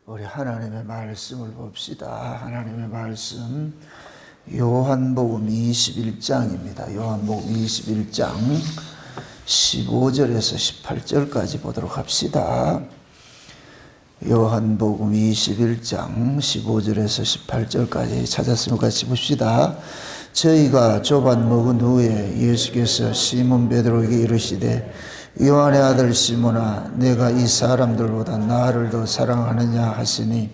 우리 하나님의 말씀을 봅시다. 하나님의 말씀 요한복음 21장입니다. 요한복음 21장 15절에서 18절까지 보도록 합시다. 요한복음 21장 15절에서 18절까지 찾았으면 같이 봅시다. 저희가 조반 먹은 후에 예수께서 시몬 베드로에게 이르시되 요한의 아들 시몬아 내가 이 사람들보다 나를 더 사랑하느냐 하시니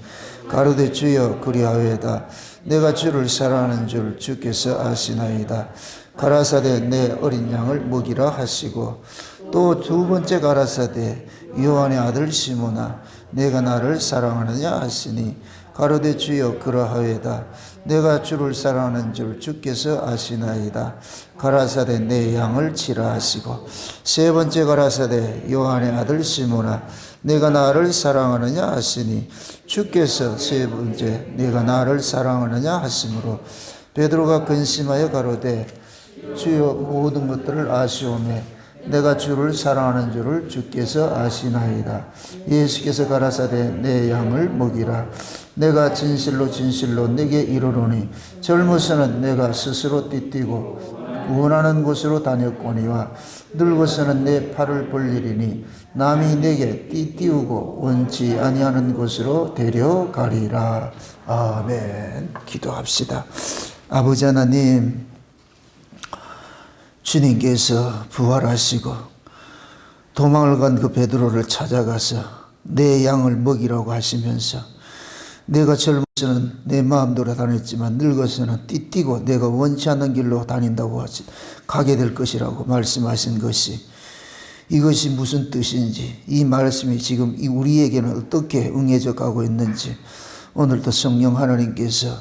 가로되 주여 그리하여다. 내가 주를 사랑하는 줄 주께서 아시나이다. 가라사대 내 어린 양을 먹이라 하시고 또 두 번째 가라사대 요한의 아들 시몬아 내가 나를 사랑하느냐 하시니 가로되 주여 그러하여다. 내가 주를 사랑하는 줄 주께서 아시나이다. 가라사대 내 양을 치라 하시고 세 번째 가라사대 요한의 아들 시몬아 내가 나를 사랑하느냐 하시니 주께서 세 번째 내가 나를 사랑하느냐 하시므로 베드로가 근심하여 가로되 주여 모든 것들을 아시오매 내가 주를 사랑하는 줄을 주께서 아시나이다. 예수께서 가라사대 내 양을 먹이라. 내가 진실로 진실로 내게 이르노니 젊어서는 내가 스스로 띠뛰고 원하는 곳으로 다녔거니와 늙어서는 내 팔을 벌리리니 남이 내게 띠띠우고 원치 아니하는 곳으로 데려가리라. 아멘. 기도합시다. 아버지 하나님, 주님께서 부활하시고 도망을 간 그 베드로를 찾아가서 내 양을 먹이라고 하시면서 내가 젊어서는 내 마음대로 다녔지만 늙어서는 띠뛰고 내가 원치 않는 길로 다닌다고 하지 가게 될 것이라고 말씀하신 것이 이것이 무슨 뜻인지 이 말씀이 지금 우리에게는 어떻게 응해져 가고 있는지 오늘도 성령 하나님께서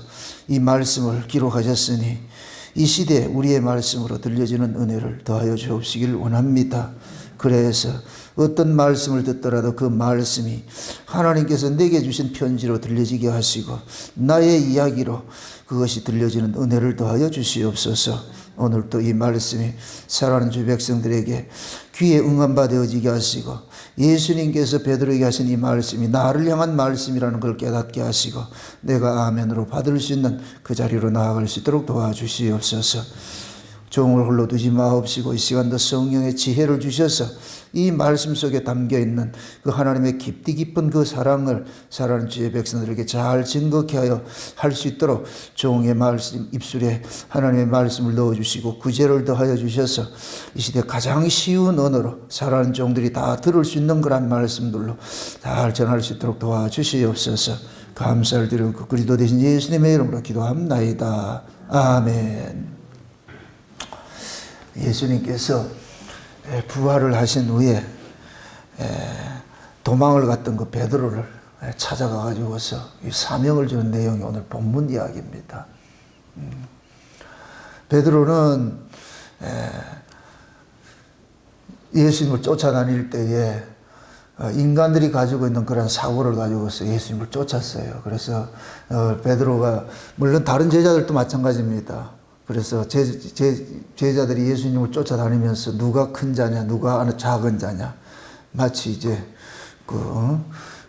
이 말씀을 기록하셨으니 이 시대에 우리의 말씀으로 들려지는 은혜를 더하여 주옵시길 원합니다. 그래서 어떤 말씀을 듣더라도 그 말씀이 하나님께서 내게 주신 편지로 들려지게 하시고 나의 이야기로 그것이 들려지는 은혜를 더하여 주시옵소서. 오늘도 이 말씀이 사랑하는 주 백성들에게 귀에 응한 바 되어지게 하시고 예수님께서 베드로에게 하신 이 말씀이 나를 향한 말씀이라는 걸 깨닫게 하시고 내가 아멘으로 받을 수 있는 그 자리로 나아갈 수 있도록 도와주시옵소서. 종을 홀로 두지 마옵시고 이 시간도 성령의 지혜를 주셔서 이 말씀 속에 담겨있는 그 하나님의 깊디 깊은 그 사랑을 사랑하는 주의 백성들에게 잘 증거케 하여 할 수 있도록 종의 말씀 입술에 하나님의 말씀을 넣어주시고 구제를 더하여 주셔서 이 시대 가장 쉬운 언어로 사랑하는 종들이 다 들을 수 있는 그런 말씀들로 잘 전할 수 있도록 도와주시옵소서. 감사를 드리고 그리스도 되신 예수님의 이름으로 기도합나이다. 아멘. 예수님께서 부활을 하신 후에 도망을 갔던 그 베드로를 찾아가 가지고서 사명을 주는 내용이 오늘 본문 이야기입니다. 베드로는 예수님을 쫓아다닐 때에 인간들이 가지고 있는 그런 사고를 가지고서 예수님을 쫓았어요. 그래서 베드로가 물론 다른 제자들도 마찬가지입니다. 그래서 제자들이 예수님을 쫓아다니면서 누가 큰 자냐, 누가 작은 자냐. 마치 이제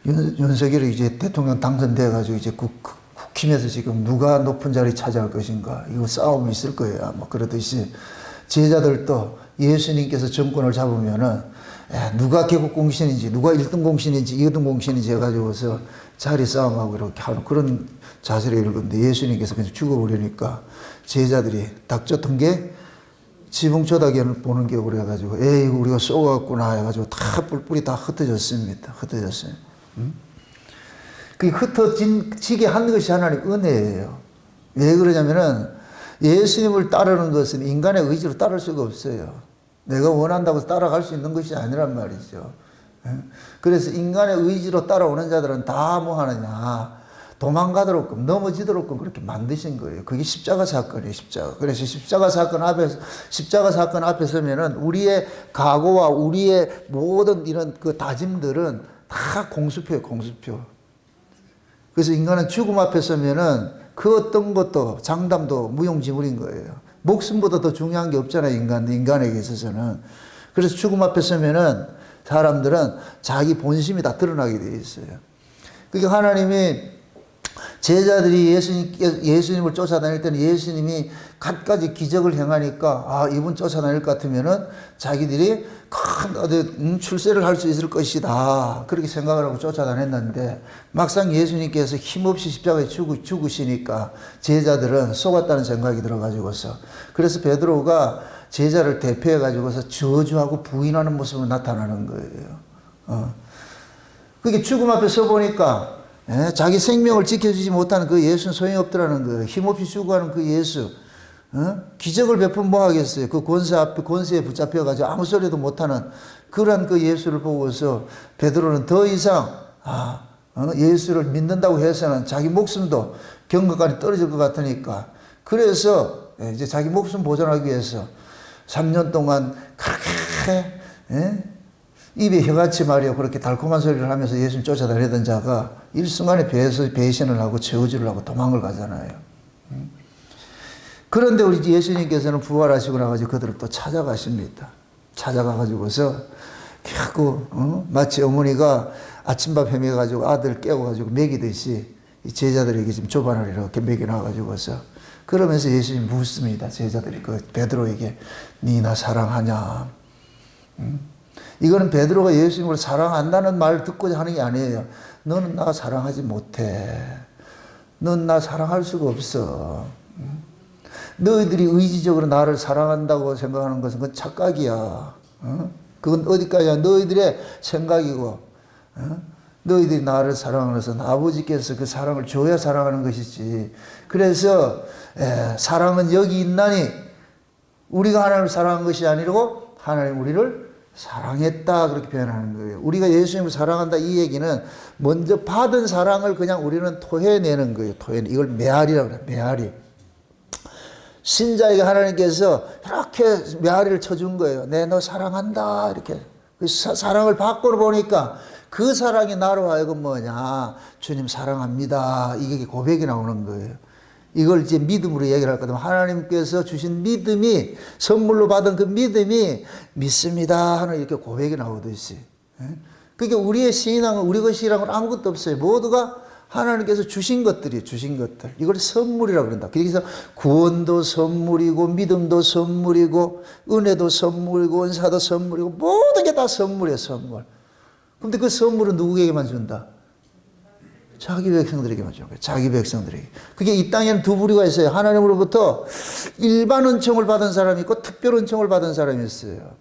윤석열이 이제 대통령 당선돼가지고 이제 국힘에서 지금 누가 높은 자리 차지할 것인가. 이거 싸움이 있을 거예요. 아마 그러듯이 제자들도 예수님께서 정권을 잡으면은 누가 개국 공신인지, 누가 1등 공신인지, 2등 공신인지 해가지고서 자리 싸움하고 이렇게 하는 그런 자세를 읽었는데 예수님께서 그냥 죽어버리니까 제자들이 닥쳤던 게 지붕초다기를 보는 게 그래가지고 에이 우리가 쏘았구나 해가지고 다 뿔뿔이 다 흩어졌습니다. 흩어졌어요. 그 흩어지게 한 것이 하나님 은혜예요. 왜 그러냐면은 예수님을 따르는 것은 인간의 의지로 따를 수가 없어요. 내가 원한다고 따라갈 수 있는 것이 아니란 말이죠. 그래서 인간의 의지로 따라오는 자들은 다 뭐 하느냐. 도망가도록끔 넘어지도록끔 그렇게 만드신 거예요. 그게 십자가 사건이에요. 십자가. 그래서 십자가 사건 앞에 서면은 우리의 각오와 우리의 모든 이런 그 다짐들은 다 공수표예요. 공수표. 그래서 인간은 죽음 앞에 서면은 그 어떤 것도 장담도 무용지물인 거예요. 목숨보다 더 중요한 게 없잖아요. 인간에게 있어서는. 그래서 죽음 앞에 서면은 사람들은 자기 본심이 다 드러나게 되어 있어요. 그러니까 하나님이 제자들이 예수님을 쫓아다닐 때는 예수님이 갖가지 기적을 행하니까 아, 이분 쫓아다닐 것 같으면은 자기들이 큰 출세를 할 수 있을 것이다. 그렇게 생각을 하고 쫓아다녔는데 막상 예수님께서 힘없이 십자가에 죽으시니까 제자들은 속았다는 생각이 들어가지고서 그래서 베드로가 제자를 대표해가지고서 저주하고 부인하는 모습으로 나타나는 거예요. 그게 죽음 앞에 서 보니까 자기 생명을 지켜주지 못하는 그 예수는 소용이 없더라는 거예요. 힘없이 죽어가는 그 예수. 기적을 베푼 뭐 하겠어요. 그 권세 앞에 권세에 붙잡혀가지고 아무 소리도 못하는 그런 그 예수를 보고서 베드로는 더 이상 예수를 믿는다고 해서는 자기 목숨도 경거까지 떨어질 것 같으니까 그래서 이제 자기 목숨 보존하기 위해서 3년 동안 그렇게 입에 혀같이 말이요 그렇게 달콤한 소리를 하면서 예수님 쫓아다니던 자가 일순간에 배신을 하고 저주를 하고 도망을 가잖아요. 그런데 우리 예수님께서는 부활하시고 나가지고 그들을 또 찾아가십니다. 찾아가가지고서 결국 마치 어머니가 아침밥 해먹어가지고 아들 깨워가지고 먹이듯이 이 제자들에게 지금 조반을 이렇게 먹여놔가지고서 그러면서 예수님이 묻습니다. 제자들이 그 베드로에게 니 나 사랑하냐? 이거는 베드로가 예수님을 사랑한다는 말 듣고자 하는 게 아니에요. 너는 나 사랑하지 못해. 넌 나 사랑할 수가 없어. 너희들이 의지적으로 나를 사랑한다고 생각하는 것은 그건 착각이야. 그건 어디까지야? 너희들의 생각이고, 너희들이 나를 사랑하는 것은 아버지께서 그 사랑을 줘야 사랑하는 것이지. 그래서 사랑은 여기 있나니 우리가 하나님을 사랑한 것이 아니고 하나님 우리를 사랑했다 그렇게 표현하는 거예요. 우리가 예수님을 사랑한다 이 얘기는 먼저 받은 사랑을 그냥 우리는 토해내는 거예요. 이걸 메아리라고 그래요. 메아리. 신자에게 하나님께서 이렇게 메아리를 쳐준 거예요. 내 너 사랑한다 이렇게. 그 사랑을 받고 보니까 그 사랑이 나로 하여금 뭐냐 주님 사랑합니다 이게 고백이 나오는 거예요. 이걸 이제 믿음으로 얘기를 할 거든 하나님께서 주신 믿음이 선물로 받은 그 믿음이 믿습니다 하는 이렇게 고백이 나오듯이. 그게 우리의 신앙은 우리 것이랑은 아무것도 없어요. 모두가 하나님께서 주신 것들이에요. 주신 것들. 이걸 선물이라고 그런다. 그래서 구원도 선물이고 믿음도 선물이고 은혜도 선물이고 은사도 선물이고 모든 게 다 선물이에요. 선물. 근데 그 선물은 누구에게만 준다? 자기 백성들에게만 주는 거예요. 자기 백성들에게. 그게 이 땅에는 두 부류가 있어요. 하나님으로부터 일반 은총을 받은 사람이 있고 특별 은총을 받은 사람이 있어요.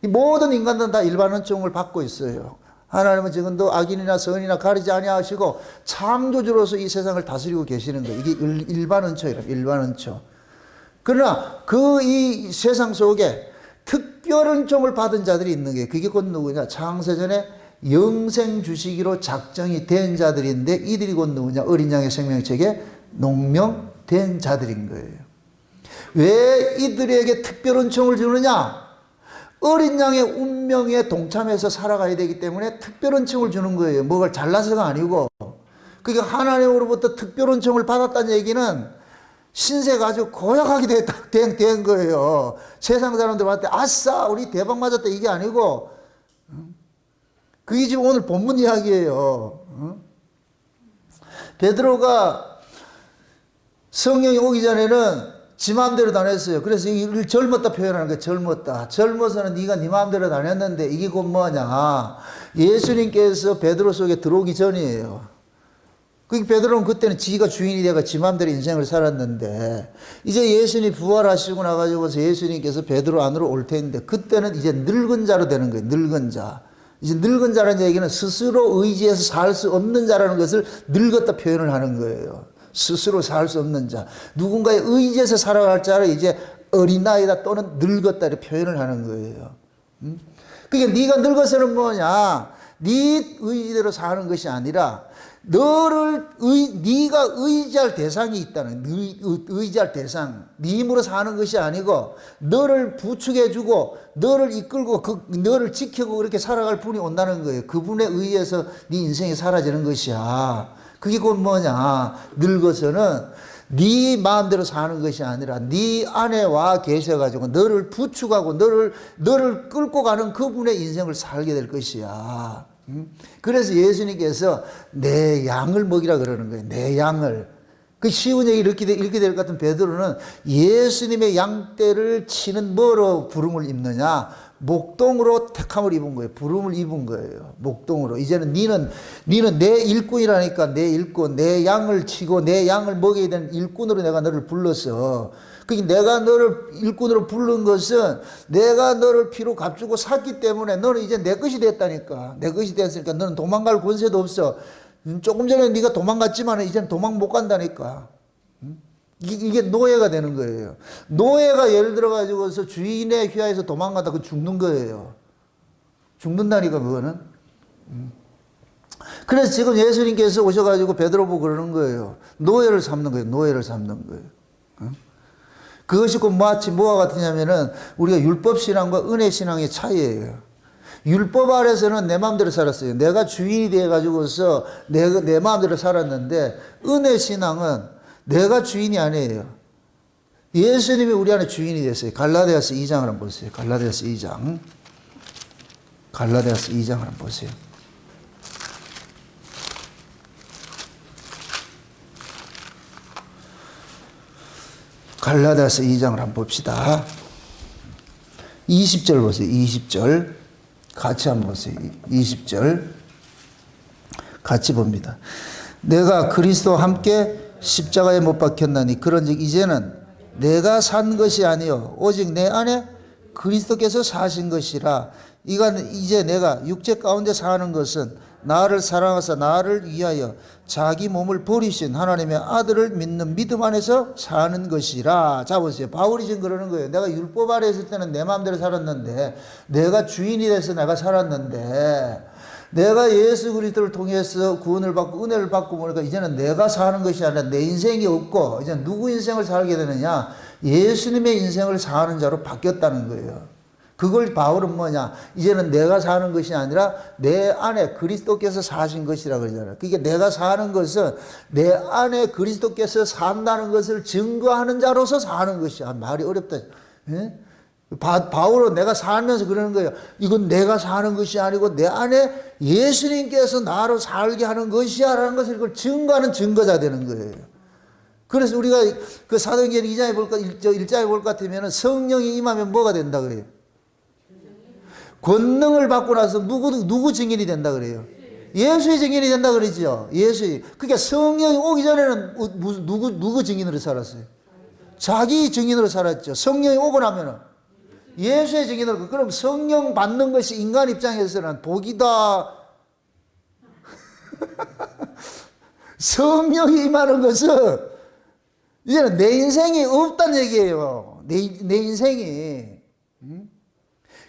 이 모든 인간들은 다 일반 은총을 받고 있어요. 하나님은 지금도 악인이나 선인이나 가리지 아니하시고 창조주로서 이 세상을 다스리고 계시는 거예요. 이게 일반 은총이라 일반 은총. 그러나 그 이 세상 속에 특별 은총을 받은 자들이 있는 게 그게 곧 누구냐? 창세전에 영생 주시기로 작정이 된 자들인데 이들이 곧 누구냐? 어린 양의 생명책에 농명된 자들인 거예요. 왜 이들에게 특별 은총을 주느냐? 어린 양의 운명에 동참해서 살아가야 되기 때문에 특별 은총을 주는 거예요. 뭐가 잘나서가 아니고. 그게 하나님으로부터 특별 은총을 받았다는 얘기는 신세가 아주 고약하게 된 거예요. 세상 사람들한테 아싸 우리 대박 맞았다 이게 아니고 그게 지금 오늘 본문 이야기예요. 베드로가 성령이 오기 전에는 지 마음대로 다녔어요. 그래서 이걸 젊었다 표현하는 거예요. 젊었다. 젊어서는 네가 네 마음대로 다녔는데 이게 곧 뭐냐. 예수님께서 베드로 속에 들어오기 전이에요. 베드로는 그때는 지가 주인이 돼가 지 마음대로 인생을 살았는데 이제 예수님이 부활하시고 나가지고서 예수님께서 베드로 안으로 올 텐데 그때는 이제 늙은 자로 되는 거예요. 늙은 자. 이제 늙은 자라는 얘기는 스스로 의지해서 살 수 없는 자라는 것을 늙었다 표현을 하는 거예요. 스스로 살 수 없는 자. 누군가의 의지해서 살아갈 자를 이제 어린아이다 또는 늙었다 이렇게 표현을 하는 거예요. 그러니까 네가 늙어서는 뭐냐. 네 의지대로 사는 것이 아니라 네가 의지할 대상이 있다는 의지할 대상. 네 힘으로 사는 것이 아니고 너를 부축해주고 너를 이끌고 너를 지키고 그렇게 살아갈 분이 온다는 거예요. 그분에 의해서 네 인생이 사라지는 것이야. 그게 곧 뭐냐. 늙어서는 네 마음대로 사는 것이 아니라 네 안에 와 계셔가지고 너를 부축하고 너를 끌고 가는 그분의 인생을 살게 될 것이야. 그래서 예수님께서 내 양을 먹이라 그러는 거예요. 내 양을. 그 쉬운 얘기 이렇게 될 것 같은 베드로는 예수님의 양떼를 치는 뭐로 부름을 입느냐? 목동으로 택함을 입은 거예요. 부름을 입은 거예요. 목동으로. 이제는 니는 내 일꾼이라니까. 내 일꾼, 내 양을 치고 내 양을 먹여야 되는 일꾼으로 내가 너를 불렀어. 그러니까 내가 너를 일꾼으로 부른 것은 내가 너를 피로 값주고 샀기 때문에 너는 이제 내 것이 됐다니까. 내 것이 됐으니까 너는 도망갈 권세도 없어. 조금 전에 네가 도망갔지만 이제는 도망 못 간다니까. 이게 노예가 되는 거예요. 노예가 예를 들어 가지고서 주인의 휘하에서 도망가다 그 죽는 거예요. 죽는다니까 그거는. 그래서 지금 예수님께서 오셔가지고 베드로 보고 그러는 거예요. 노예를 삼는 거예요. 노예를 삼는 거예요. 그것이 곧 마치 뭐와 같으냐면은 우리가 율법 신앙과 은혜 신앙의 차이예요. 율법 아래서는 내 마음대로 살았어요. 내가 주인이 돼가지고서 내 마음대로 살았는데 은혜 신앙은 내가 주인이 아니에요. 예수님이 우리 안에 주인이 됐어요. 갈라디아서 2장을 한번 보세요. 갈라디아서 2장. 갈라디아서 2장을 한번 보세요. 갈라디아서 2장을 한번 봅시다. 20절 보세요. 20절. 같이 한번 보세요. 20절. 같이 봅니다. 내가 그리스도와 함께 십자가에 못 박혔나니 그런즉 이제는 내가 산 것이 아니요 오직 내 안에 그리스도께서 사신 것이라. 이건 이제 내가 육체 가운데 사는 것은 나를 사랑하사 나를 위하여 자기 몸을 버리신 하나님의 아들을 믿는 믿음 안에서 사는 것이라. 자 보세요. 바울이 지금 그러는 거예요. 내가 율법 아래 있을 때는 내 마음대로 살았는데 내가 주인이 돼서 내가 살았는데 내가 예수 그리스도를 통해서 구원을 받고 은혜를 받고 보니까 이제는 내가 사는 것이 아니라 내 인생이 없고 이제 누구 인생을 살게 되느냐? 예수님의 인생을 사는 자로 바뀌었다는 거예요. 그걸 바울은 뭐냐? 이제는 내가 사는 것이 아니라 내 안에 그리스도께서 사신 것이라 그러잖아요. 그러니까 내가 사는 것은 내 안에 그리스도께서 산다는 것을 증거하는 자로서 사는 것이야. 말이 어렵다. 예? 바울은 내가 살면서 그러는 거예요. 이건 내가 사는 것이 아니고 내 안에 예수님께서 나로 살게 하는 것이야 라는 것을 그걸 증거하는 증거자 되는 거예요. 그래서 우리가 그 사도행전 2장에 볼까 1장에 볼 것 같으면 성령이 임하면 뭐가 된다 그래요? 권능을 받고 나서 누구 증인이 된다 그래요? 예수의 증인이 된다 그러죠. 예수의. 그러니까 성령이 오기 전에는 누구 증인으로 살았어요? 자기 증인으로 살았죠. 성령이 오고 나면은 예수의 증인으로. 그럼 성령 받는 것이 인간 입장에서는 복이다. 성령이 임하는 것은 이제는 내 인생이 없다는 얘기예요. 내 인생이.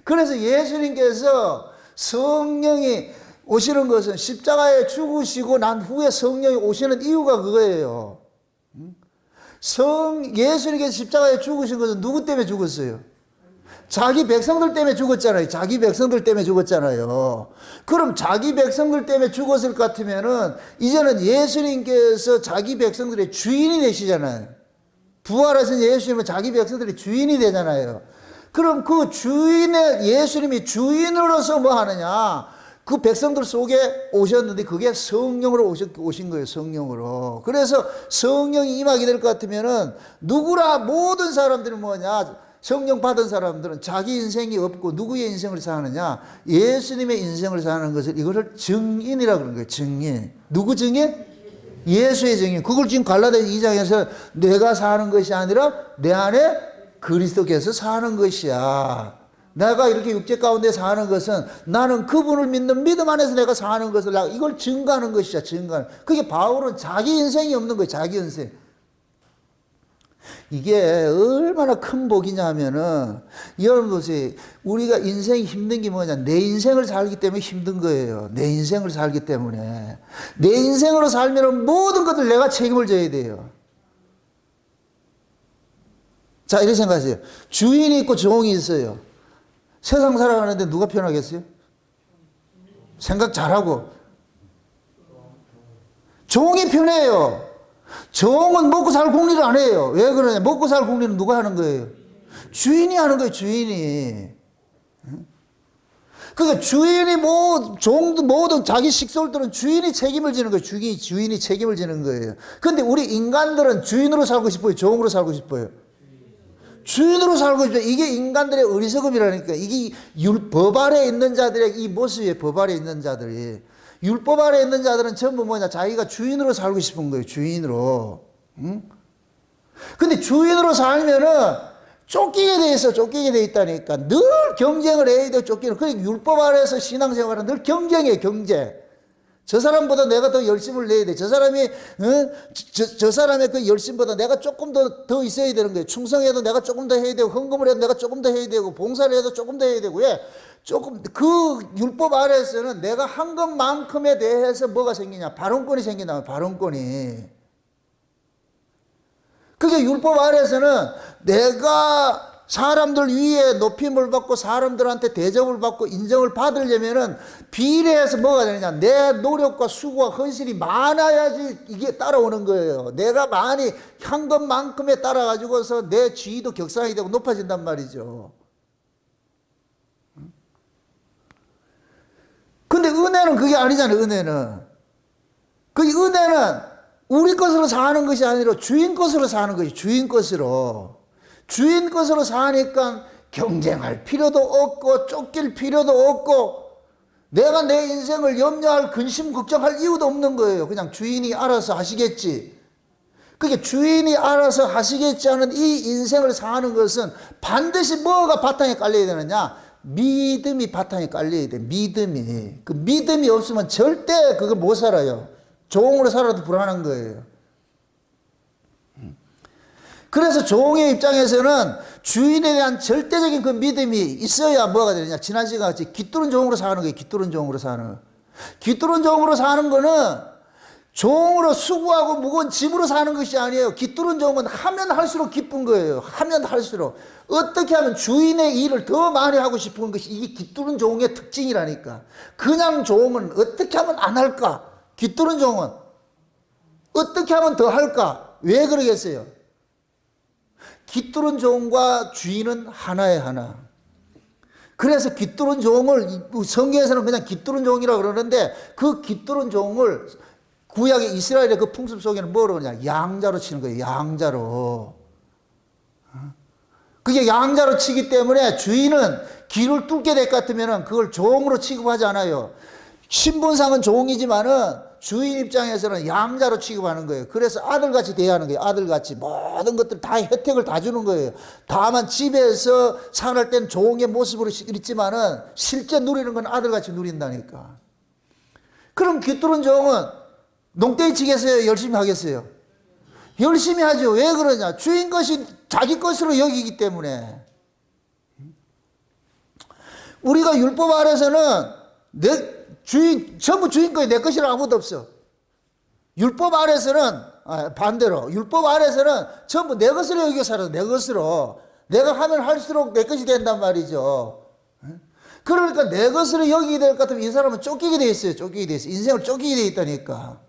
그래서 예수님께서 성령이 오시는 것은 십자가에 죽으시고 난 후에 성령이 오시는 이유가 그거예요. 예수님께서 십자가에 죽으신 것은 누구 때문에 죽었어요? 자기 백성들 때문에 죽었잖아요. 자기 백성들 때문에 죽었잖아요. 그럼 자기 백성들 때문에 죽었을 것 같으면은 이제는 예수님께서 자기 백성들의 주인이 되시잖아요. 부활하신 예수님은 자기 백성들의 주인이 되잖아요. 그럼 그 예수님이 주인으로서 뭐 하느냐? 그 백성들 속에 오셨는데 그게 성령으로 오신 거예요. 성령으로. 그래서 성령이 임하게 될 것 같으면은 누구라 모든 사람들은 뭐냐? 성령 받은 사람들은 자기 인생이 없고 누구의 인생을 사느냐? 예수님의 인생을 사는 것을 이것을 증인이라고 그러는 거예요. 증인. 누구 증인? 예수의 증인. 그걸 지금 갈라디아 2장에서 내가 사는 것이 아니라 내 안에 그리스도께서 사는 것이야. 내가 이렇게 육체 가운데 사는 것은 나는 그분을 믿는 믿음 안에서 내가 사는 것을 이걸 증거하는 것이야. 증거하는. 그게 바울은 자기 인생이 없는 거예요. 자기 인생. 이게 얼마나 큰 복이냐 하면은 여러분 보세요. 우리가 인생이 힘든 게 뭐냐? 내 인생을 살기 때문에 힘든 거예요. 내 인생을 살기 때문에. 내 인생으로 살면 모든 것들 내가 책임을 져야 돼요. 자, 이렇게 생각하세요. 주인이 있고 종이 있어요. 세상 살아가는데 누가 편하겠어요? 생각 잘하고. 종이 편해요. 종은 먹고 살 궁리를 안 해요. 왜 그러냐? 먹고 살 궁리는 누가 하는 거예요? 주인이 하는 거예요. 주인이. 그러니까 주인이 종도 모든 자기 식솔들은 주인이 책임을 지는 거예요. 주인이 책임을 지는 거예요. 근데 우리 인간들은 주인으로 살고 싶어요? 종으로 살고 싶어요? 주인으로 살고 싶어요. 이게 인간들의 어리석음이라니까. 이게 법 아래에 있는 자들의 이 모습이에요. 법 아래에 있는 자들이. 율법 아래에 있는 자들은 전부 뭐냐? 자기가 주인으로 살고 싶은 거예요. 주인으로. 응? 근데 주인으로 살면은 쫓기게 돼 있어. 쫓기게 돼 있다니까. 늘 경쟁을 해야 돼. 쫓기는. 그러니까 율법 아래에서 신앙생활은 늘 경쟁이에요. 경쟁. 저 사람보다 내가 더 열심을 내야 돼. 저 사람이 저 사람의 그 열심보다 내가 조금 더 있어야 되는 거예요. 충성해도 내가 조금 더 해야 되고, 헌금을 해도 내가 조금 더 해야 되고, 봉사를 해도 조금 더 해야 되고. 왜? 조금 그 율법 아래에서는 내가 한 것만큼에 대해서 뭐가 생기냐? 발언권이 생긴다. 발언권이. 그게 율법 아래에서는 내가 사람들 위에 높임을 받고 사람들한테 대접을 받고 인정을 받으려면은 비례해서 뭐가 되느냐? 내 노력과 수고와 헌신이 많아야지 이게 따라오는 거예요. 내가 많이 한 것만큼에 따라가지고서 내 지위도 격상이 되고 높아진단 말이죠. 근데 은혜는 그게 아니잖아요. 은혜는. 그 은혜는 우리 것으로 사는 것이 아니라 주인 것으로 사는 것이 주인 것으로. 주인 것으로 사니까 경쟁할 필요도 없고 쫓길 필요도 없고 내가 내 인생을 염려할 근심 걱정할 이유도 없는 거예요. 그냥 주인이 알아서 하시겠지. 그게 주인이 알아서 하시겠지 하는 이 인생을 사는 것은 반드시 뭐가 바탕에 깔려야 되느냐? 믿음이 바탕에 깔려야 돼. 믿음이. 그 믿음이 없으면 절대 그거 못 살아요. 종으로 살아도 불안한 거예요. 그래서 종의 입장에서는 주인에 대한 절대적인 그 믿음이 있어야 뭐가 되느냐. 지난 시간 같이 깃두른 종으로 사는 거예요. 깃두른 종으로 사는. 깃두른 종으로 사는 거는 종으로 수고하고 무거운 짐으로 사는 것이 아니에요. 깃두른 종은 하면 할수록 기쁜 거예요. 하면 할수록. 어떻게 하면 주인의 일을 더 많이 하고 싶은 것이 이게 깃두른 종의 특징이라니까. 그냥 종은 어떻게 하면 안 할까? 깃두른 종은 어떻게 하면 더 할까? 왜 그러겠어요? 깃두른 종과 주인은 하나의 하나. 그래서 깃두른 종을 성경에서는 그냥 깃두른 종이라고 그러는데 그 깃두른 종을 구약의 이스라엘의 그 풍습 속에는 뭐로 그러냐? 양자로 치는 거예요. 양자로. 그게 양자로 치기 때문에 주인은 길을 뚫게 될 것 같으면 그걸 종으로 취급하지 않아요. 신분상은 종이지만은 주인 입장에서는 양자로 취급하는 거예요. 그래서 아들같이 대하는 거예요. 아들같이 모든 것들 다 혜택을 다 주는 거예요. 다만 집에서 살할 땐 종의 모습으로 있지만은 실제 누리는 건 아들같이 누린다니까. 그럼 깃두른 종은 농땡이 치겠어요? 열심히 하겠어요? 열심히 하죠. 왜 그러냐? 주인 것이 자기 것으로 여기기 때문에. 우리가 율법 아래서는 전부 주인 거예요. 내 것이라 아무도 없어. 율법 아래서는 반대로 율법 아래서는 전부 내 것으로 여겨 살아. 내 것으로. 내가 하면 할수록 내 것이 된단 말이죠. 그러니까 내 것으로 여기게 될 것 같으면 이 사람은 쫓기게 돼 있어요. 쫓기게 돼 있어요. 인생을 쫓기게 돼 있다니까.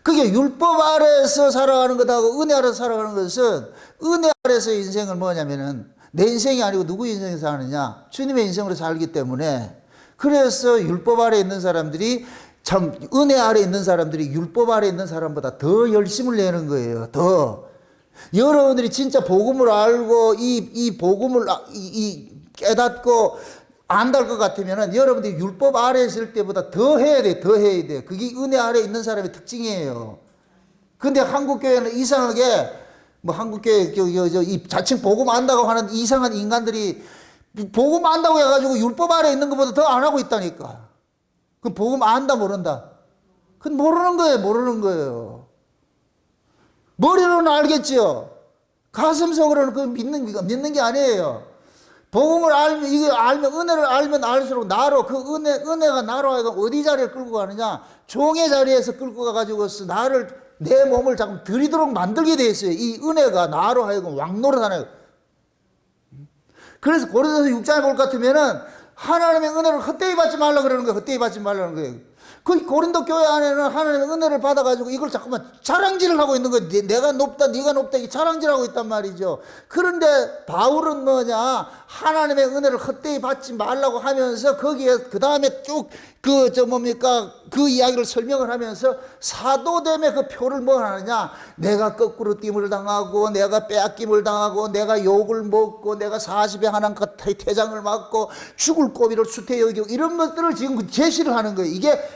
그게 율법 아래에서 살아가는 것하고 은혜 아래에서 살아가는 것은 은혜 아래에서 인생을 뭐냐면은 내 인생이 아니고 누구 인생에서 사느냐? 주님의 인생으로 살기 때문에 그래서 율법 아래에 있는 사람들이 참 은혜 아래에 있는 사람들이 율법 아래에 있는 사람보다 더 열심을 내는 거예요. 더. 여러분들이 진짜 복음을 알고 이 복음을 깨닫고 안달 것 같으면은 여러분들이 율법 아래에 있을 때보다 더 해야 돼. 더 해야 돼. 그게 은혜 아래에 있는 사람의 특징이에요. 근데 한국교회는 이상하게 뭐 한국교회 이 자칭 복음 안다고 하는 이상한 인간들이 복음 안다고 해가지고 율법 아래에 있는 것보다 더 안 하고 있다니까. 그럼 복음 안다 모른다? 그건 모르는 거예요. 모르는 거예요. 머리로는 알겠지요. 가슴속으로는 그 믿는 게 아니에요. 복음을 알면, 이거 알면, 은혜를 알면 알수록 나로, 그 은혜가 나로 하여금 어디 자리에 끌고 가느냐? 종의 자리에서 끌고 가가지고서 내 몸을 자꾸 들이도록 만들게 돼 있어요. 이 은혜가 나로 하여금 왕노릇하는. 그래서 고린도서 6장에 볼 것 같으면은 하나님의 은혜를 헛되이 받지 말라 그러는 거예요. 헛되이 받지 말라는 거예요. 그 고린도 교회 안에는 하나님의 은혜를 받아가지고 이걸 자꾸만 자랑질을 하고 있는 거예요. 내가 높다, 네가 높다, 이 자랑질하고 있단 말이죠. 그런데 바울은 뭐냐, 하나님의 은혜를 헛되이 받지 말라고 하면서 거기에 그 다음에 쭉 그 이야기를 설명을 하면서 사도됨의 그 표를 뭐 하느냐, 내가 거꾸로 띠을 당하고, 내가 빼앗김을 당하고, 내가 욕을 먹고, 내가 40에 하나 태장을 맞고, 죽을 고비를 수태 여기고, 이런 것들을 지금 제시를 하는 거예요.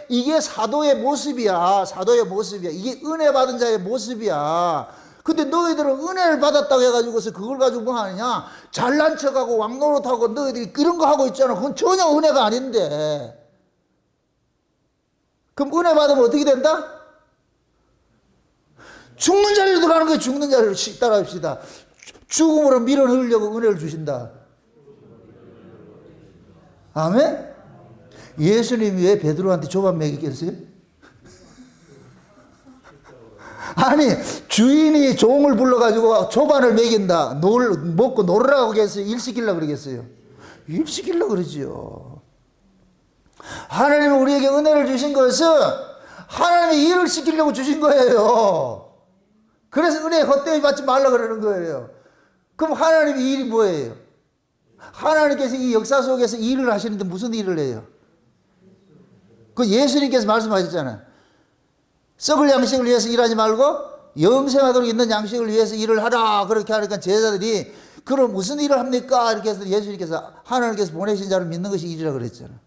이게 사도의 모습이야. 사도의 모습이야. 이게 은혜 받은 자의 모습이야. 근데 너희들은 은혜를 받았다고 해가지고서 그걸 가지고 뭐 하느냐, 잘난 척하고 왕노릇하고 너희들이 이런 거 하고 있잖아. 그건 전혀 은혜가 아닌데. 그럼 은혜 받으면 어떻게 된다? 죽는 자리로 들어가는 거예요. 죽는 자리로. 따라합시다. 죽음으로 밀어 넣으려고 은혜를 주신다. 아멘? 예수님이 왜 베드로한테 조반 먹이겠어요? 아니, 주인이 종을 불러가지고 조반을 먹인다. 먹고 놀으라고 하겠어요? 일 시키려고 그러겠어요? 일 시키려고 그러지요. 하나님은 우리에게 은혜를 주신 것은 하나님이 일을 시키려고 주신 거예요. 그래서 은혜 헛되이 받지 말라 그러는 거예요. 그럼 하나님의 일이 뭐예요? 하나님께서 이 역사 속에서 일을 하시는데 무슨 일을 해요? 그 예수님께서 말씀하셨잖아요. 썩을 양식을 위해서 일하지 말고 영생하도록 있는 양식을 위해서 일을 하라. 그렇게 하니까 제자들이 그럼 무슨 일을 합니까? 이렇게 해서 예수님께서 하나님께서 보내신 자를 믿는 것이 일이라 그랬잖아요.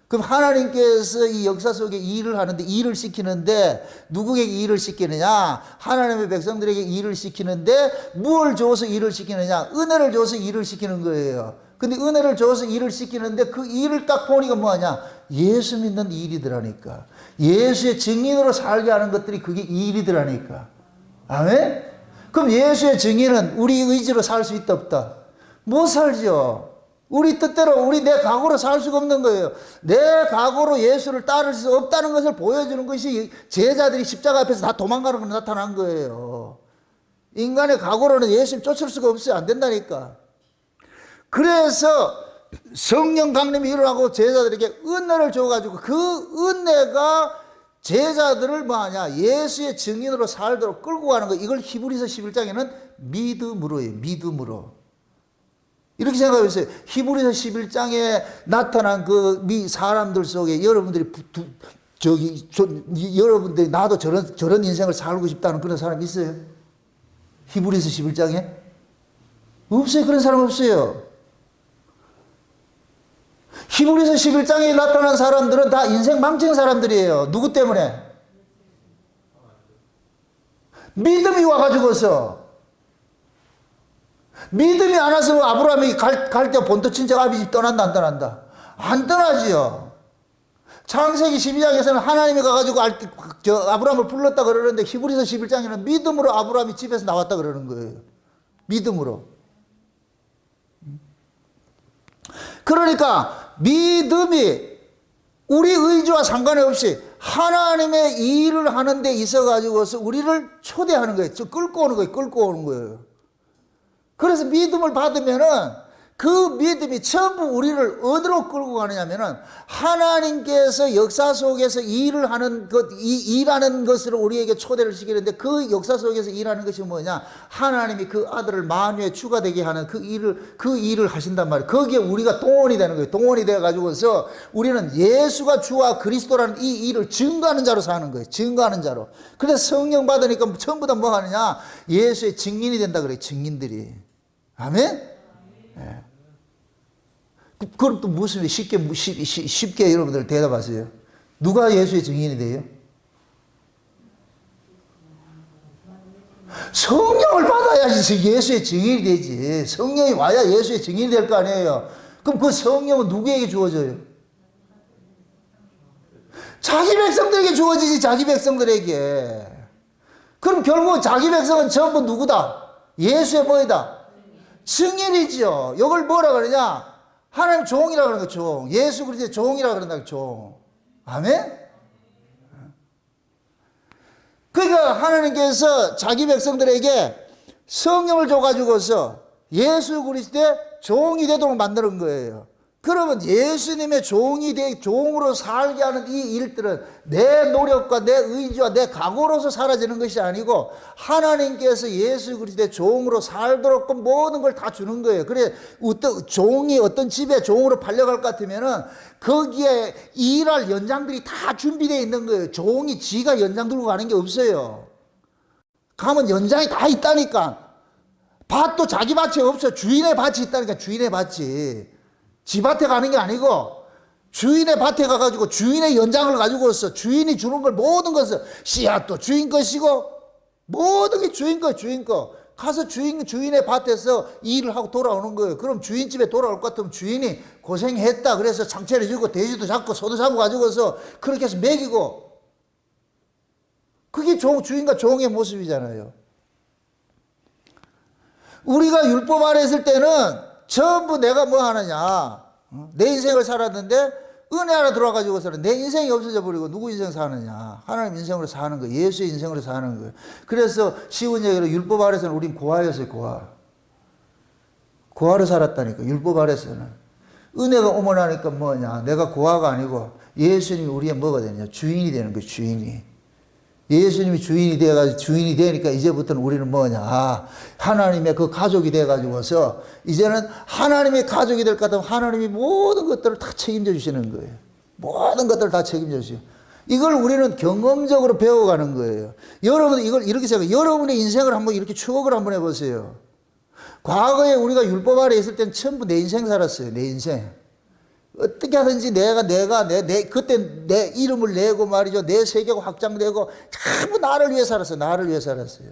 그럼 하나님께서 이 역사 속에 일을 하는데, 일을 시키는데 누구에게 일을 시키느냐? 하나님의 백성들에게 일을 시키는데 뭘 줘서 일을 시키느냐? 은혜를 줘서 일을 시키는 거예요. 근데 은혜를 줘서 일을 시키는데 그 일을 딱 보니까 뭐하냐? 예수 믿는 일이더라니까. 예수의 증인으로 살게 하는 것들이 그게 일이더라니까. 아멘? 그럼 예수의 증인은 우리 의지로 살 수 있다 없다? 못 살죠. 우리 뜻대로 내 각오로 살 수가 없는 거예요. 내 각오로 예수를 따를 수 없다는 것을 보여주는 것이 제자들이 십자가 앞에서 다 도망가는 걸 나타난 거예요. 인간의 각오로는 예수님 쫓을 수가 없어요. 안 된다니까. 그래서 성령 강림이 일어나고 제자들에게 은혜를 줘가지고 그 은혜가 제자들을 뭐하냐, 예수의 증인으로 살도록 끌고 가는 거. 이걸 히브리서 11장에는 믿음으로예요. 믿음으로. 이렇게 생각해보세요. 히브리서 11장에 나타난 그 사람들 속에 여러분들이 여러분들이 나도 저런 인생을 살고 싶다는 그런 사람 있어요? 히브리서 11장에? 없어요. 그런 사람 없어요. 히브리서 11장에 나타난 사람들은 다 인생 망친 사람들이에요. 누구 때문에? 믿음이 와가지고서. 믿음이 안 와서 아브라함이 갈 때 본토 친척 아비 집 떠난다 안 떠난다? 안 떠나지요. 창세기 12장에서는 하나님이 가가지고 아브라함을 불렀다 그러는데 히브리서 11장에는 믿음으로 아브라함이 집에서 나왔다 그러는 거예요. 믿음으로. 그러니까 믿음이 우리 의지와 상관이 없이 하나님의 일을 하는 데 있어가지고서 우리를 초대하는 거예요. 끌고 오는 거예요. 끌고 오는 거예요. 그래서 믿음을 받으면은 그 믿음이 전부 우리를 어디로 끌고 가느냐면은 하나님께서 역사 속에서 일을 하는 일하는 것을 우리에게 초대를 시키는데 그 역사 속에서 일하는 것이 뭐냐? 하나님이 그 아들을 만유에 추가되게 하는 그 일을 하신단 말이에요. 거기에 우리가 동원이 되는 거예요. 동원이 되어 가지고서 우리는 예수가 주와 그리스도라는 이 일을 증거하는 자로 사는 거예요. 증거하는 자로. 그래서 성령 받으니까 전부 다 뭐 하느냐? 예수의 증인이 된다 그래요. 증인들이. 아멘? 네. 그럼 또 무슨 쉽게 여러분들 대답하세요. 누가 예수의 증인이 돼요? 성령을 받아야지 예수의 증인이 되지. 성령이 와야 예수의 증인이 될 거 아니에요. 그럼 그 성령은 누구에게 주어져요? 자기 백성들에게 주어지지. 자기 백성들에게. 그럼 결국 자기 백성은 전부 누구다? 예수의 뭐이다? 증인이죠. 이걸 뭐라 그러냐? 하나님 종이라 그러는 거, 종. 예수 그리스도의 종이라 그런다, 종. 아멘? 그러니까 하나님께서 자기 백성들에게 성령을 줘가지고서 예수 그리스도의 종이 되도록 만드는 거예요. 그러면 예수님의 종으로 살게 하는 이 일들은 내 노력과 내 의지와 내 각오로서 사라지는 것이 아니고 하나님께서 예수 그리스도의 종으로 살도록 모든 걸 다 주는 거예요. 그래 종이 어떤 집에 종으로 팔려갈 것 같으면은 거기에 일할 연장들이 다 준비되어 있는 거예요. 종이 지가 연장 들고 가는 게 없어요. 가면 연장이 다 있다니까. 밭도 자기 밭이 없어. 주인의 밭이 있다니까. 주인의 밭이. 지 밭에 가는 게 아니고 주인의 밭에 가가지고 주인의 연장을 가지고서 주인이 주는 걸 모든 것을 씨앗도 주인 것이고 모든 게 주인 거 주인 거 가서 주인의 밭에서 일을 하고 돌아오는 거예요. 그럼 주인 집에 돌아올 것 같으면 주인이 고생했다 그래서 상체를 주고 돼지도 잡고 소도 잡고 가지고서 그렇게 해서 먹이고 그게 주인과 종의 모습이잖아요. 우리가 율법 아래 있을 때는 전부 내가 뭐 하느냐. 내 인생을 살았는데 은혜 아래 들어와가지고서는 내 인생이 없어져 버리고 누구 인생 사느냐. 하나님 인생으로 사는 거예요. 예수의 인생으로 사는 거예요. 그래서 쉬운 얘기로 율법 아래서는 우린 고아였어요. 고아로 살았다니까. 율법 아래서는. 은혜가 오고 나니까 뭐냐. 내가 고아가 아니고 예수님이 우리의 뭐가 되냐. 주인이 되는 거예요. 주인이. 예수님이 주인이 되니까 이제부터는 우리는 뭐냐. 하나님의 그 가족이 돼가지고서 이제는 하나님의 가족이 될 것 같으면 하나님이 모든 것들을 다 책임져 주시는 거예요. 모든 것들을 다 책임져 주시고. 이걸 우리는 경험적으로 배워가는 거예요. 여러분 이걸 이렇게 생각해요. 여러분의 인생을 한번 이렇게 추억을 한번 해보세요. 과거에 우리가 율법 아래 있을 때는 전부 내 인생 살았어요. 내 인생. 어떻게 하든지 그때 내 이름을 내고 말이죠. 내 세계가 확장되고 전부 나를 위해 살았어요. 나를 위해 살았어요.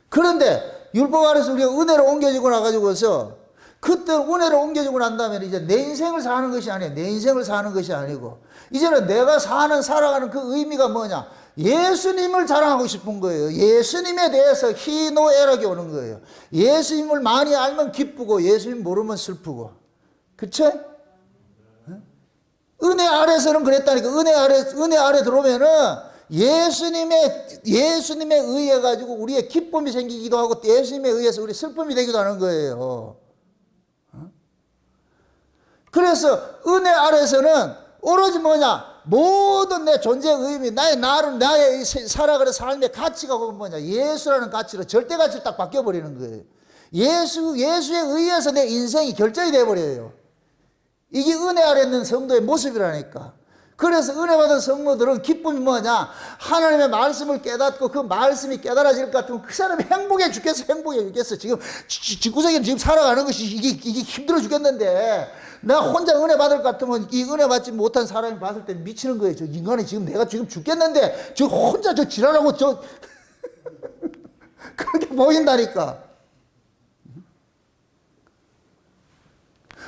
그런데 율법 아래서 우리가 은혜로 옮겨지고 나가지고서 그때 은혜로 옮겨지고 난 다음에 이제 내 인생을 사는 것이 아니에요. 내 인생을 사는 것이 아니고 이제는 내가 살아가는 그 의미가 뭐냐. 예수님을 자랑하고 싶은 거예요. 예수님에 대해서 희노애락이 오는 거예요. 예수님을 많이 알면 기쁘고 예수님 모르면 슬프고. 그쵸? 은혜 아래서는 그랬다니까. 은혜 아래 들어오면은 예수님에 의해 가지고 우리의 기쁨이 생기기도 하고 예수님에 의해서 우리 슬픔이 되기도 하는 거예요. 그래서 은혜 아래서는 오로지 뭐냐? 모든 내 존재의 의미, 나의 살아가는 삶의 가치가 뭐냐? 예수라는 가치로 절대 가치로 딱 바뀌어버리는 거예요. 예수에 의해서 내 인생이 결정이 되어버려요. 이게 은혜 아래 있는 성도의 모습이라니까. 그래서 은혜 받은 성도들은 기쁨이 뭐냐? 하나님의 말씀을 깨닫고 그 말씀이 깨달아질 것 같으면 그 사람이 행복해 죽겠어. 지금 집구석에 지금 살아가는 것이 이게 힘들어 죽겠는데 나 혼자 은혜 받을 것 같으면 이 은혜 받지 못한 사람이 봤을 때 미치는 거예요. 저 인간이 지금 내가 지금 죽겠는데 저 혼자 저 지랄하고 그렇게 보인다니까.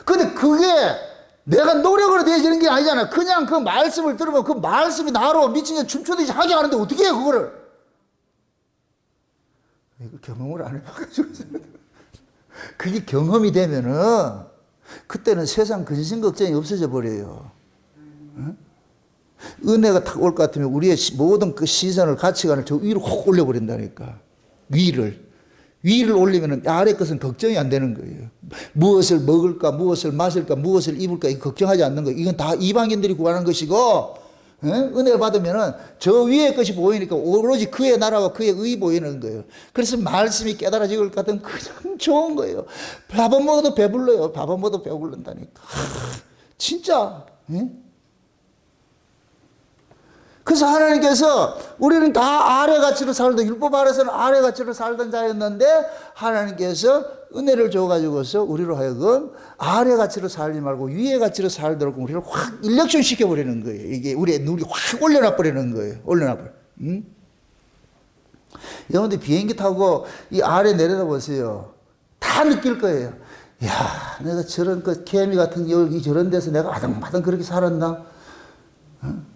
근데 그게 내가 노력으로 되어지는 게 아니잖아. 그냥 그 말씀을 들으면 그 말씀이 나로 미친 게 춤추듯이 하게 하는데 어떻게 해 그거를. 이거 경험을 안 해봐가지고 그게 경험이 되면은 그때는 세상 근심 걱정이 없어져 버려요. 응? 은혜가 탁 올 것 같으면 우리의 모든 그 시선을 가치관을 저 위로 확 올려버린다니까. 위를 올리면 아래 것은 걱정이 안 되는 거예요. 무엇을 먹을까, 무엇을 마실까, 무엇을 입을까, 이거 걱정하지 않는 거예요. 이건 다 이방인들이 구하는 것이고, 은혜를 받으면 저 위의 것이 보이니까 오로지 그의 나라와 그의 의이 보이는 거예요. 그래서 말씀이 깨달아질 것 같으면 그냥 좋은 거예요. 밥은 먹어도 배불러요. 밥은 먹어도 배불른다니까. 진짜. 그래서 하나님께서 우리는 다 아래 가치로 살던, 율법 아래서는 아래 가치로 살던 자였는데 하나님께서 은혜를 줘가지고서 우리로 하여금 아래 가치로 살지 말고 위의 가치로 살도록 우리를 확 인력션 시켜버리는 거예요. 이게 우리의 눈이 확 올려놔버리는 거예요. 응? 여러분들 비행기 타고 이 아래 내려다 보세요. 다 느낄 거예요. 야, 내가 저런 그 개미 같은 여기 저런 데서 내가 아등바등 그렇게 살았나? 응?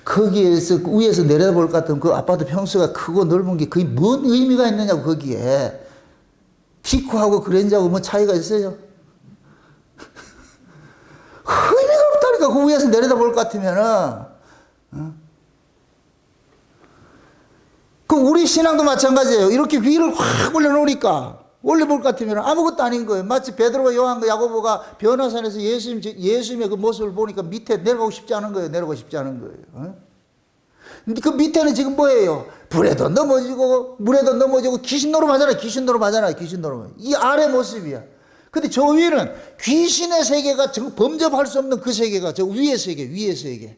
거기에서 위에서 내려볼 것 같으면 그 아파트 평수가 크고 넓은 게 그게 뭔 의미가 있느냐고. 거기에 피코하고 그랜저하고 뭐 차이가 있어요? 의미가 없다니까. 그 위에서 내려다볼 것 같으면은. 그 우리 신앙도 마찬가지예요. 이렇게 위를 확 올려놓으니까 원래 볼 것 같으면 아무것도 아닌 거예요. 마치 베드로와 요한과 야고보가 변화산에서 예수님의 그 모습을 보니까 밑에 내려가고 싶지 않은 거예요. 내려가고 싶지 않은 거예요. 어? 그 밑에는 지금 뭐예요? 불에도 넘어지고 물에도 넘어지고 귀신 노름하잖아요. 귀신 노름하잖아요. 귀신 노름. 이 아래 모습이야. 근데 저 위는 귀신의 세계가 범접할 수 없는 그 세계가 저 위의 세계, 위의 세계.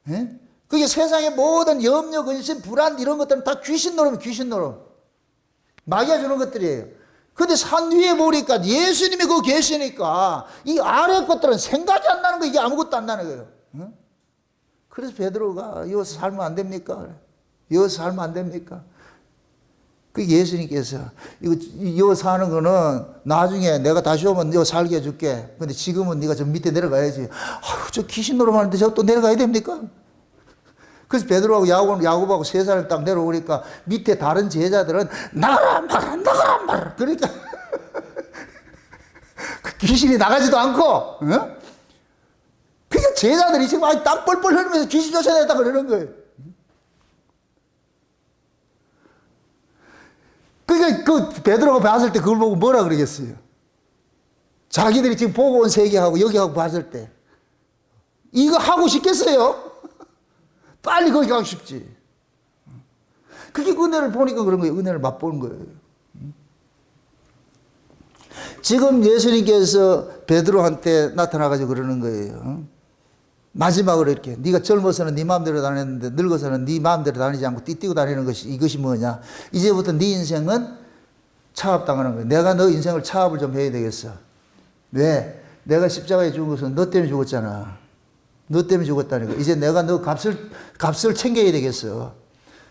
예? 그게 세상의 모든 염려, 근심, 불안 이런 것들은 다 귀신 노름, 귀신 노름. 마귀가 주는 것들이에요. 근데 산 위에 보니까 예수님이 거기 계시니까 이 아래 것들은 생각이 안 나는 거예요. 이게 아무것도 안 나는 거예요. 응? 그래서 베드로가 여기서 살면 안 됩니까? 여기서 살면 안 됩니까? 그 예수님께서 이거 사는 거는 나중에 내가 다시 오면 너 살게 해줄게. 근데 지금은 네가 저 밑에 내려가야지. 아유, 저 귀신 노름하는데 저 또 내려가야 됩니까? 그래서 베드로하고 야고보하고 세 사람이 딱 내려오니까 밑에 다른 제자들은 나가라 말아 나가라 말아. 그러니까 그 귀신이 나가지도 않고, 어? 그러니까 제자들이 지금 땀 뻘뻘 흘리면서 귀신 쫓아내다 그러는 거예요. 그러니까 그 베드로가 봤을 때 그걸 보고 뭐라 그러겠어요? 자기들이 지금 보고 온 세계하고 여기하고 봤을 때 이거 하고 싶겠어요? 빨리 거기 가고 싶지. 그게 은혜를 보니까 그런 거예요. 은혜를 맛보는 거예요. 지금 예수님께서 베드로한테 나타나가지고 그러는 거예요. 마지막으로 이렇게 네가 젊어서는 네 마음대로 다녔는데 늙어서는 네 마음대로 다니지 않고 띠띠고 다니는 것이 이것이 뭐냐. 이제부터 네 인생은 차압당하는 거예요. 내가 너 인생을 차압을 좀 해야 되겠어. 왜? 내가 십자가에 죽은 것은 너 때문에 죽었잖아. 너 때문에 죽었다니까. 이제 내가 너 값을 챙겨야 되겠어.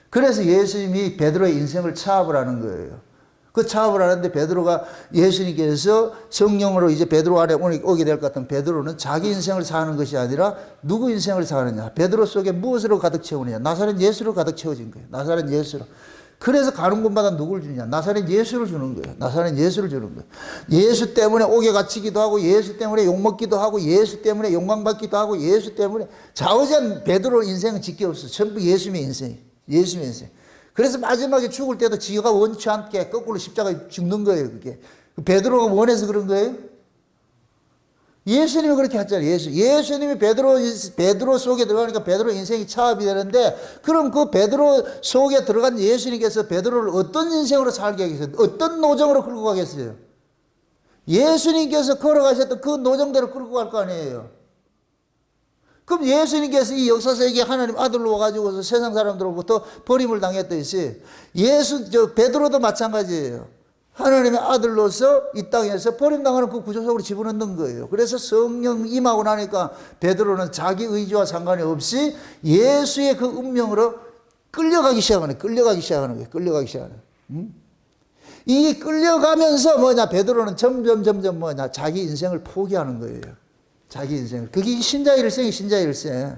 그래서 예수님이 베드로의 인생을 차압을 하는 거예요. 그 차압을 하는데 베드로가 예수님께서 성령으로 이제 베드로 안에 오게 될 것 같은 베드로는 자기 인생을 사는 것이 아니라 누구 인생을 사느냐. 베드로 속에 무엇으로 가득 채우느냐. 나사렛 예수로 가득 채워진 거예요. 나사렛 예수로. 그래서 가는 곳마다 누굴 주냐. 나사렛 예수를 주는 거예요. 나사렛 예수를 주는 거예요. 예수 때문에 옥에 갇히기도 하고 예수 때문에 욕먹기도 하고 예수 때문에 영광받기도 하고 예수 때문에 좌우전 베드로 인생은 짓게 없어. 전부 예수님의 인생. 예수님의 인생. 그래서 마지막에 죽을 때도 지가 원치 않게 거꾸로 십자가에 죽는 거예요. 그게. 베드로가 원해서 그런 거예요? 예수님이 그렇게 했잖아요. 예수님이 베드로 속에 들어가니까 베드로 인생이 차압이 되는데, 그럼 그 베드로 속에 들어간 예수님께서 베드로를 어떤 인생으로 살게 하겠어요? 어떤 노정으로 끌고 가겠어요? 예수님께서 걸어가셨던 그 노정대로 끌고 갈 거 아니에요. 그럼 예수님께서 이 역사세계에 하나님 아들로 와가지고서 세상 사람들로부터 버림을 당했듯이 베드로도 마찬가지예요. 하나님의 아들로서 이 땅에서 버림당하는 그 구조 속으로 집어넣는 거예요. 그래서 성령 임하고 나니까 베드로는 자기 의지와 상관이 없이 예수의 그 운명으로 끌려가기 시작하는 거예요. 끌려가기 시작하는 거예요. 이게 끌려가면서 베드로는 점점 자기 인생을 포기하는 거예요. 자기 인생을. 그게 신자의 일생이 신자의 일생.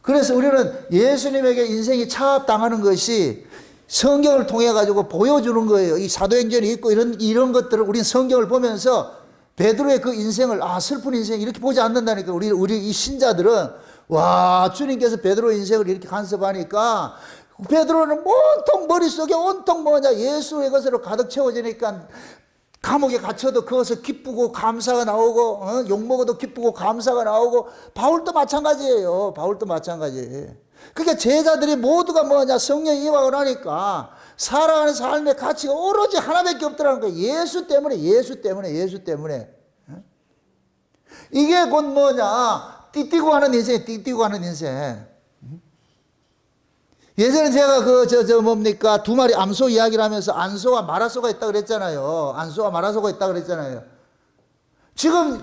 그래서 우리는 예수님에게 인생이 차압당하는 것이 성경을 통해 가지고 보여주는 거예요. 이 사도행전이 있고 이런 것들을 우리는 성경을 보면서 베드로의 그 인생을 슬픈 인생 이렇게 보지 않는다니까. 우리 이 신자들은 와, 주님께서 베드로의 인생을 이렇게 간섭하니까 베드로는 온통 머릿속에 온통 예수의 것으로 가득 채워지니까 감옥에 갇혀도 그것을 기쁘고 감사가 나오고 욕먹어도 기쁘고 감사가 나오고 바울도 마찬가지예요. 그러니까 제자들이 모두가 성령이 임하고 나니까 살아가는 삶의 가치가 오로지 하나밖에 없더라는 거예요. 예수 때문에. 이게 곧 띠띠고 하는 인생. 예전에 제가 두 마리 암소 이야기를 하면서 안소와 마라소가 있다고 그랬잖아요. 지금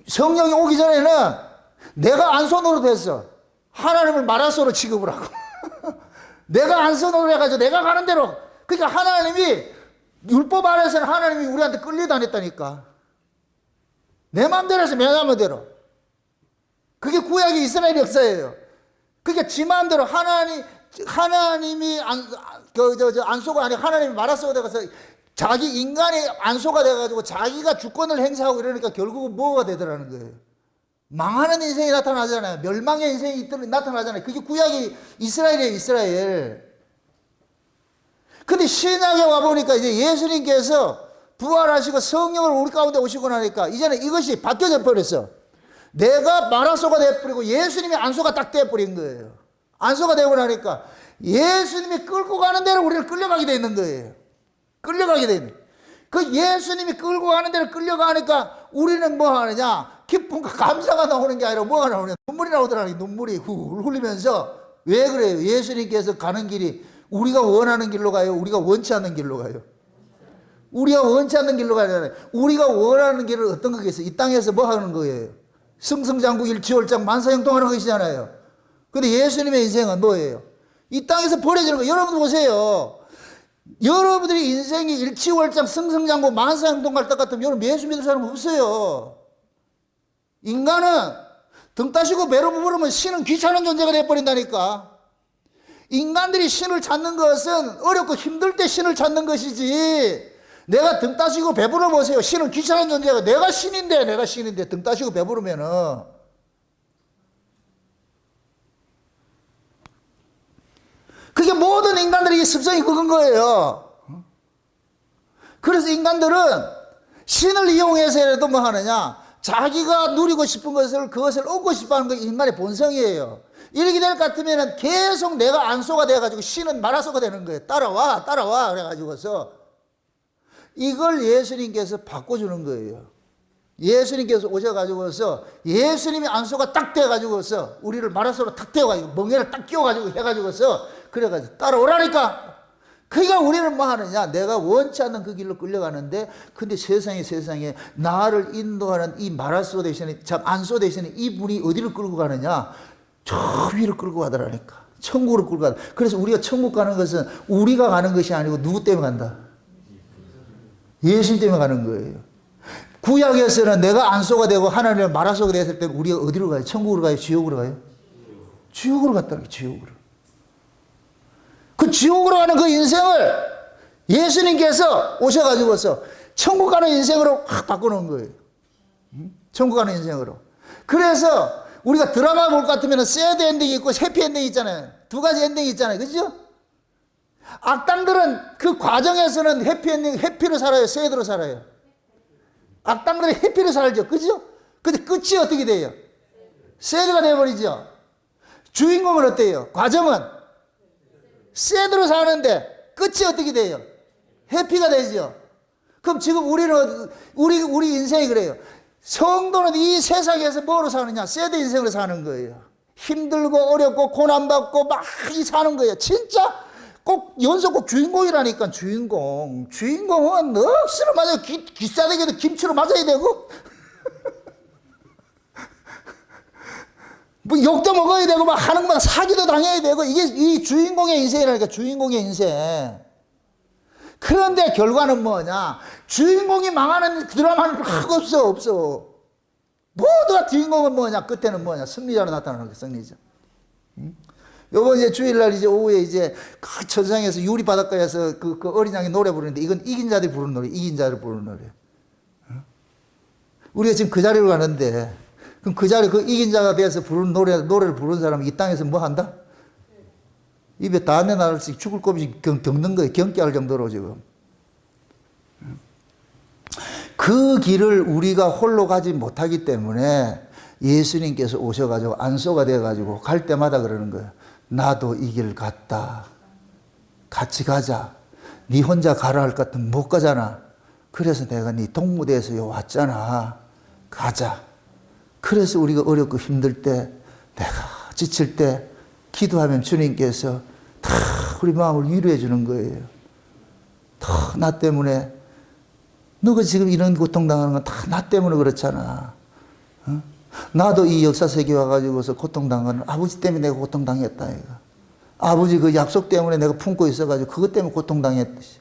성령이 오기 전에는 내가 안소 노릇했어. 하나님을 마라소로 취급을 하고. 내가 안소 노릇해가지고 내가 가는 대로. 그러니까 하나님이, 율법 안에서는 하나님이 우리한테 끌려다녔다니까. 내 마음대로 해서 내 마음대로. 그게 구약의 이스라엘 역사예요. 그러니까 지 마음대로 하나님이 안소가 아니라 하나님이 마라소가 돼서 자기 인간의 안소가 돼가지고 자기가 주권을 행사하고 이러니까 결국은 뭐가 되더라는 거예요. 망하는 인생이 나타나잖아요. 멸망의 인생이 나타나잖아요. 그게 구약의 이스라엘이에요. 이스라엘. 근데 신약에 와보니까 이제 예수님께서 부활하시고 성령을 우리 가운데 오시고 나니까 이제는 이것이 바뀌어져 버렸어. 내가 마라소가 되어버리고 예수님이 안소가 딱 되어버린 거예요. 안소가 되고 나니까 예수님이 끌고 가는 대로 우리를 끌려가게 돼 있는 거예요. 끌려가게 돼 있는 거예요. 그 예수님이 끌고 가는 대로 끌려가니까 우리는 뭐 하느냐? 기쁨과 감사가 나오는 게 아니라 뭐가 나오냐? 눈물이 나오더라니. 눈물이 훌 흘리면서. 왜 그래요? 예수님께서 가는 길이 우리가 원하는 길로 가요? 우리가 원치 않는 길로 가요? 우리가 원치 않는 길로 가잖아요. 우리가 원하는 길은 어떤 거겠어요? 이 땅에서 뭐 하는 거예요? 승승장구 일치월장 만사형통하는 것이잖아요. 근데 예수님의 인생은 뭐예요? 이 땅에서 벌어지는 거예요. 여러분 보세요. 여러분들이 인생이 일치월장 승승장구 만사형통할 것 같으면 여러분 예수 믿을 사람 없어요. 인간은 등 따시고 배로 부르면 신은 귀찮은 존재가 되어버린다니까. 인간들이 신을 찾는 것은 어렵고 힘들 때 신을 찾는 것이지, 내가 등 따시고 배부르 보세요. 신은 귀찮은 존재가, 내가 신인데 등 따시고 배부르면은. 그게 모든 인간들의 습성이 그건 거예요. 그래서 인간들은 신을 이용해서라도 뭐 하느냐, 자기가 누리고 싶은 것을, 그것을 얻고 싶어 하는 게 인간의 본성이에요. 이렇게 될 것 같으면 계속 내가 안소가 돼가지고 신은 마라소가 되는 거예요. 따라와 그래가지고서 이걸 예수님께서 바꿔주는 거예요. 예수님께서 오셔가지고서 예수님이 안소가 딱 돼가지고서 우리를 마라소로 탁 태워가지고 멍에를 딱 끼워가지고 해가지고서 그래가지고 따라오라니까. 그러니까 우리는 뭐 하느냐, 내가 원치 않는 그 길로 끌려가는데, 근데 세상에 나를 인도하는 이 마라소 대신에, 참 안소 대신에 이분이 어디를 끌고 가느냐, 저 위를 끌고 가더라니까. 천국으로 끌고 가다. 그래서 우리가 천국 가는 것은 우리가 가는 것이 아니고 누구 때문에 간다? 예수님 때문에 가는 거예요. 구약에서는 내가 안소가 되고 하나님의 마라소가 됐을 때 우리가 어디로 가요? 천국으로 가요? 지옥으로 가요? 지옥으로 갔다는 거예요. 지옥으로. 그 지옥으로 가는 그 인생을 예수님께서 오셔가지고서 천국 가는 인생으로 확 바꿔놓은 거예요. 천국 가는 인생으로. 그래서 우리가 드라마 볼 것 같으면 새드 엔딩이 있고 해피 엔딩이 있잖아요. 두 가지 엔딩이 있잖아요. 그죠? 악당들은 그 과정에서는 해피 엔딩, 해피로 살아요? 새드로 살아요? 악당들은 해피로 살죠. 그죠? 근데 끝이 어떻게 돼요? 새드가 돼버리죠. 주인공은 어때요? 과정은 새드로 사는데 끝이 어떻게 돼요? 해피가 되죠. 그럼 지금 우리 인생이 그래요. 성도는 이 세상에서 뭐로 사느냐? 새드 인생으로 사는 거예요. 힘들고 어렵고 고난받고 막 사는 거예요. 진짜 꼭 연속 꼭 주인공이라니까. 주인공은 넋으로 맞아요. 기싸대기도 김치로 맞아야 되고 뭐 욕도 먹어야 되고 막 하는 것마다 사기도 당해야 되고, 이게 이 주인공의 인생이라니까. 주인공의 인생. 그런데 결과는 뭐냐? 주인공이 망하는 드라마는 없어. 모두가 주인공은 뭐냐? 끝에는 뭐냐? 승리자로 나타나는 거야. 승리자. 요번 이제 주일날 이제 오후에 이제 그 천상에서 유리 바닷가에서 그 어린 양이 노래 부르는데, 이건 이긴 자들이 부르는 노래, 이긴 자들 부르는 노래. 우리가 지금 그 자리로 가는데, 그럼 그 자리, 그 이긴 자가 돼서 부르는 노래를 부르는 사람은 이 땅에서 뭐 한다? 입에 다 내놔서 죽을 꼼씩 겪는 거예요. 경계할 정도로 지금. 그 길을 우리가 홀로 가지 못하기 때문에 예수님께서 오셔가지고 안소가 돼가지고 갈 때마다 그러는 거예요. 나도 이 길 갔다. 같이 가자. 네 혼자 가라 할 것 같으면 못 가잖아. 그래서 내가 네 동무대에서 요 왔잖아. 가자. 그래서 우리가 어렵고 힘들 때, 내가 지칠 때 기도하면 주님께서 다 우리 마음을 위로해 주는 거예요. 다 나 때문에, 너가 지금 이런 고통당하는 건 다 나 때문에 그렇잖아. 어? 나도 이 역사 세계에 와가지고서 고통당하는, 아버지 때문에 내가 고통당했다. 이거. 아버지 그 약속 때문에 내가 품고 있어가지고 그것 때문에 고통당했듯이.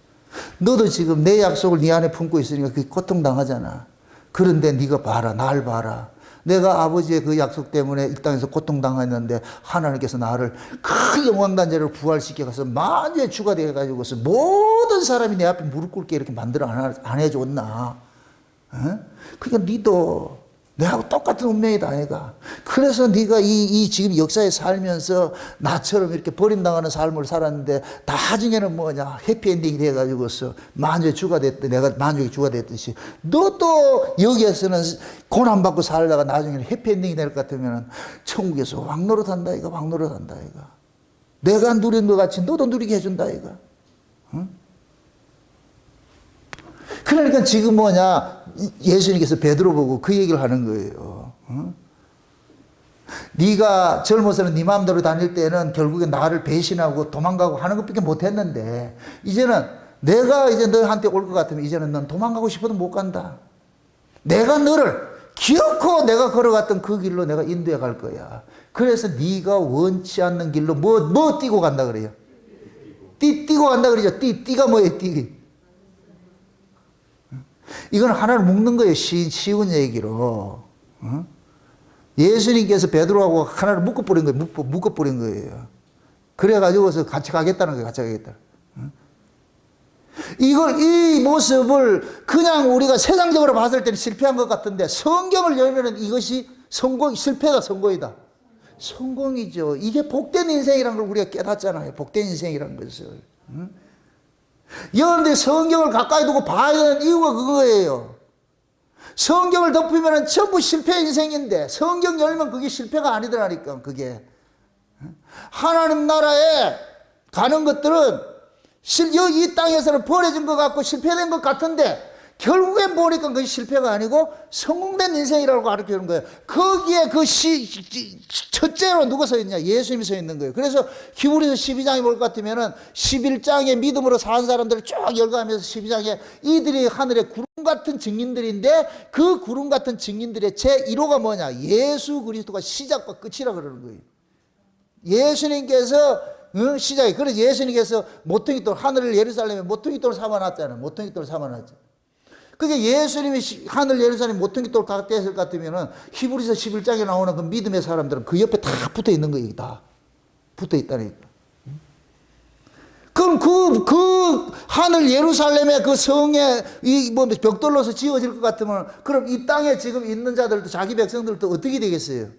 너도 지금 내 약속을 네 안에 품고 있으니까 그게 고통당하잖아. 그런데 네가 봐라, 날 봐라. 내가 아버지의 그 약속 때문에 이 땅에서 고통당했는데 하나님께서 나를 그 영광단자를 부활시켜서 만주의 주가 되어가지고서 모든 사람이 내 앞에 무릎 꿇게 이렇게 만들어 안 해줬나. 어? 그러니까 니도 내하고 똑같은 운명이다 아이가. 그래서 네가 이 지금 역사에 살면서 나처럼 이렇게 버림당하는 삶을 살았는데 나중에는 뭐냐 해피엔딩이 돼가지고서 만족의 주가 됐듯 내가 만족의 주가 됐듯이 너도 여기에서는 고난받고 살다가 나중에는 해피엔딩이 될 것 같으면 천국에서 왕노릇한다 이가. 왕노릇한다 이가. 내가 누린 것 같이 너도 누리게 해준다 이가. 응? 그러니까 지금 뭐냐 예수님께서 베드로 보고 그 얘기를 하는 거예요. 어? 네가 젊어서는 네 마음대로 다닐 때는 결국에 나를 배신하고 도망가고 하는 것밖에 못했는데 이제는 내가 이제 너한테 올 것 같으면 이제는 넌 도망가고 싶어도 못 간다. 내가 너를 기어코 내가 걸어갔던 그 길로 내가 인도해 갈 거야. 그래서 네가 원치 않는 길로 뭐 뛰고 간다 그래요. 뛰고 간다 그러죠. 띠가 뭐예요? 띠. 이건 하나를 묶는 거예요. 쉬운 얘기로. 어? 예수님께서 베드로하고 하나를 묶어버린 거예요. 묶어버린 거예요. 그래가지고서 같이 가겠다는 거예요. 같이 가겠다. 어? 이 모습을 그냥 우리가 세상적으로 봤을 때는 실패한 것 같은데 성경을 열면 이것이 실패다, 성공이다. 성공이죠. 이게 복된 인생이라는 걸 우리가 깨닫잖아요. 복된 인생이라는 것을. 어? 여러분들이 성경을 가까이 두고 봐야 되는 이유가 그거예요. 성경을 덮으면 전부 실패 인생인데 성경 열면 그게 실패가 아니더라니까. 그게 하나님 나라에 가는 것들은 이 땅에서는 버려진 것 같고 실패된 것 같은데 결국엔 보니까 그게 실패가 아니고 성공된 인생이라고 가르치는 거예요. 거기에 첫째로 누가 서 있냐? 예수님이 서 있는 거예요. 그래서 히브리서 12장이 뭘 같으면은 11장에 믿음으로 산 사람들을 쭉 열거하면서 12장에 이들이 하늘의 구름 같은 증인들인데 그 구름 같은 증인들의 제1호가 뭐냐? 예수 그리스도가 시작과 끝이라 그러는 거예요. 예수님께서 시작이. 그래서 예수님께서 모퉁이돌, 하늘을 예루살렘에 모퉁이돌 삼아놨잖아요. 모퉁이돌 삼아놨죠. 그게 예수님이 하늘 예루살렘 모퉁이돌 갖다 했을 것 같으면은 히브리서 11장에 나오는 그 믿음의 사람들은 그 옆에 다 붙어 있는 거예요. 다 붙어 있다니까. 그럼 그 하늘 예루살렘의 그 성에 뭐 벽돌로서 지어질 것 같으면 그럼 이 땅에 지금 있는 자들도 자기 백성들도 어떻게 되겠어요?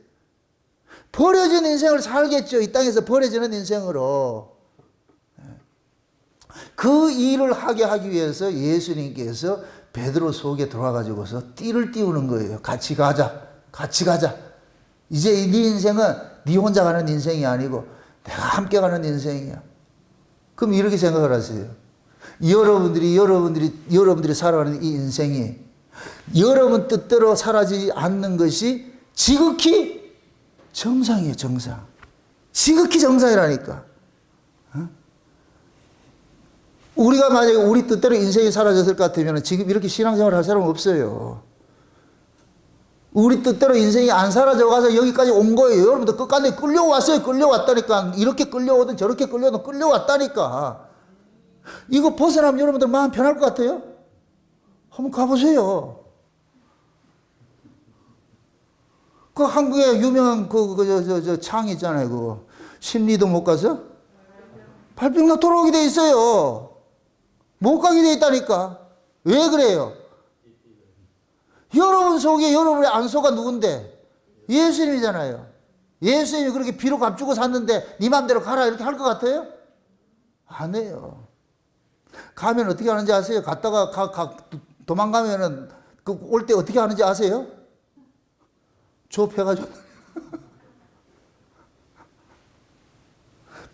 버려진 인생을 살겠죠. 이 땅에서 버려지는 인생으로. 그 일을 하게 하기 위해서 예수님께서 베드로 속에 들어와가지고서 띠를 띄우는 거예요. 같이 가자. 같이 가자. 이제 네 인생은 네 혼자 가는 인생이 아니고 내가 함께 가는 인생이야. 그럼 이렇게 생각을 하세요. 여러분들이 살아가는 이 인생이 여러분 뜻대로 사라지지 않는 것이 지극히 정상이에요. 정상. 지극히 정상이라니까. 우리가 만약에 우리 뜻대로 인생이 사라졌을 것 같으면 지금 이렇게 신앙생활을 할 사람은 없어요. 우리 뜻대로 인생이 안 사라져 가서 여기까지 온 거예요. 여러분들 끝까지 끌려왔어요. 끌려왔다니까. 이렇게 끌려오든 저렇게 끌려오든 끌려왔다니까. 이거 벗어나면 여러분들 마음 편할 것 같아요? 한번 가보세요. 그 한국에 유명한 창 있잖아요. 그거. 심리도 못 가서? 발병나 돌아오게 돼 있어요. 못 가게 돼 있다니까. 왜 그래요? 여러분 속에 여러분의 안소가 누군데? 예수님이잖아요. 예수님이 그렇게 피로 값주고 샀는데 네 맘대로 가라 이렇게 할 것 같아요? 안 해요. 가면 어떻게 하는지 아세요? 갔다가 도망가면은 올 때 어떻게 하는지 아세요? 좁혀가지고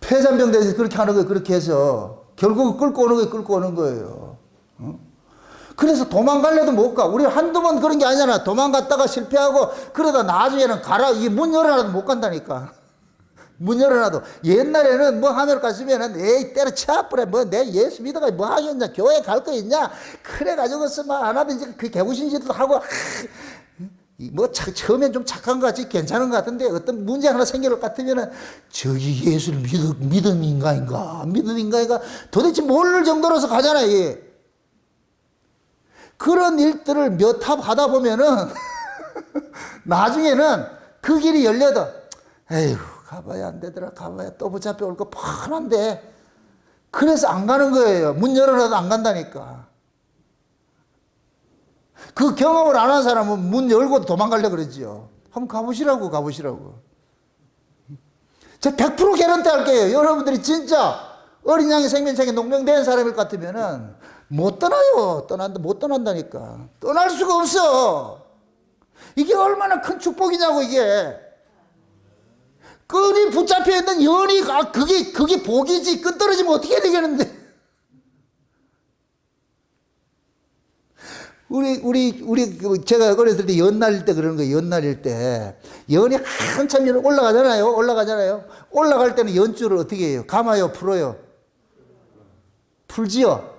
폐잔병대에서 그렇게 하는 거예요. 그렇게 해서 결국은 끌고 오는 거예요. 그래서 도망갈래도 못 가. 우리 한두 번 그런 게 아니잖아. 도망갔다가 실패하고 그러다 나중에는 가라. 이게 문 열어놔도 못 간다니까. 문 열어놔도. 옛날에는 뭐 하늘 갔으면은 에이 때려쳐버려. 뭐 내 예수 믿어가 뭐 하겠냐. 교회 갈 거 있냐. 그래가지고서 막 안 하든지 그 개구신짓도 하고 뭐 처음엔 좀 착한 것 같이 괜찮은 것 같은데 어떤 문제 하나 생길 것 같으면은 저기 예수를 믿은 인간인가 도대체 모를 정도로서 가잖아요. 이게. 그런 일들을 몇 합 하다 보면은 나중에는 그 길이 열려도 에휴 가봐야 안 되더라. 가봐야 또 붙잡혀 올 거 뻔한데 그래서 안 가는 거예요. 문 열어놔도 안 간다니까. 그 경험을 안 한 사람은 문 열고 도망가려고 그러지요. 한번 가보시라고. 제가 100% 개런티 할게요. 여러분들이 진짜 어린 양의 생명책에 농명된 사람일 것 같으면은 못 떠나요. 못 떠난다니까. 떠날 수가 없어. 이게 얼마나 큰 축복이냐고, 이게. 끈이 붙잡혀 있는 연이, 그게 복이지. 끈 떨어지면 어떻게 되겠는데. 제가 어렸을 때 연 날릴 때 그러는 거예요. 연 날릴 때. 연이 한참 올라가잖아요. 올라갈 때는 연줄을 어떻게 해요? 감아요? 풀어요? 풀지요?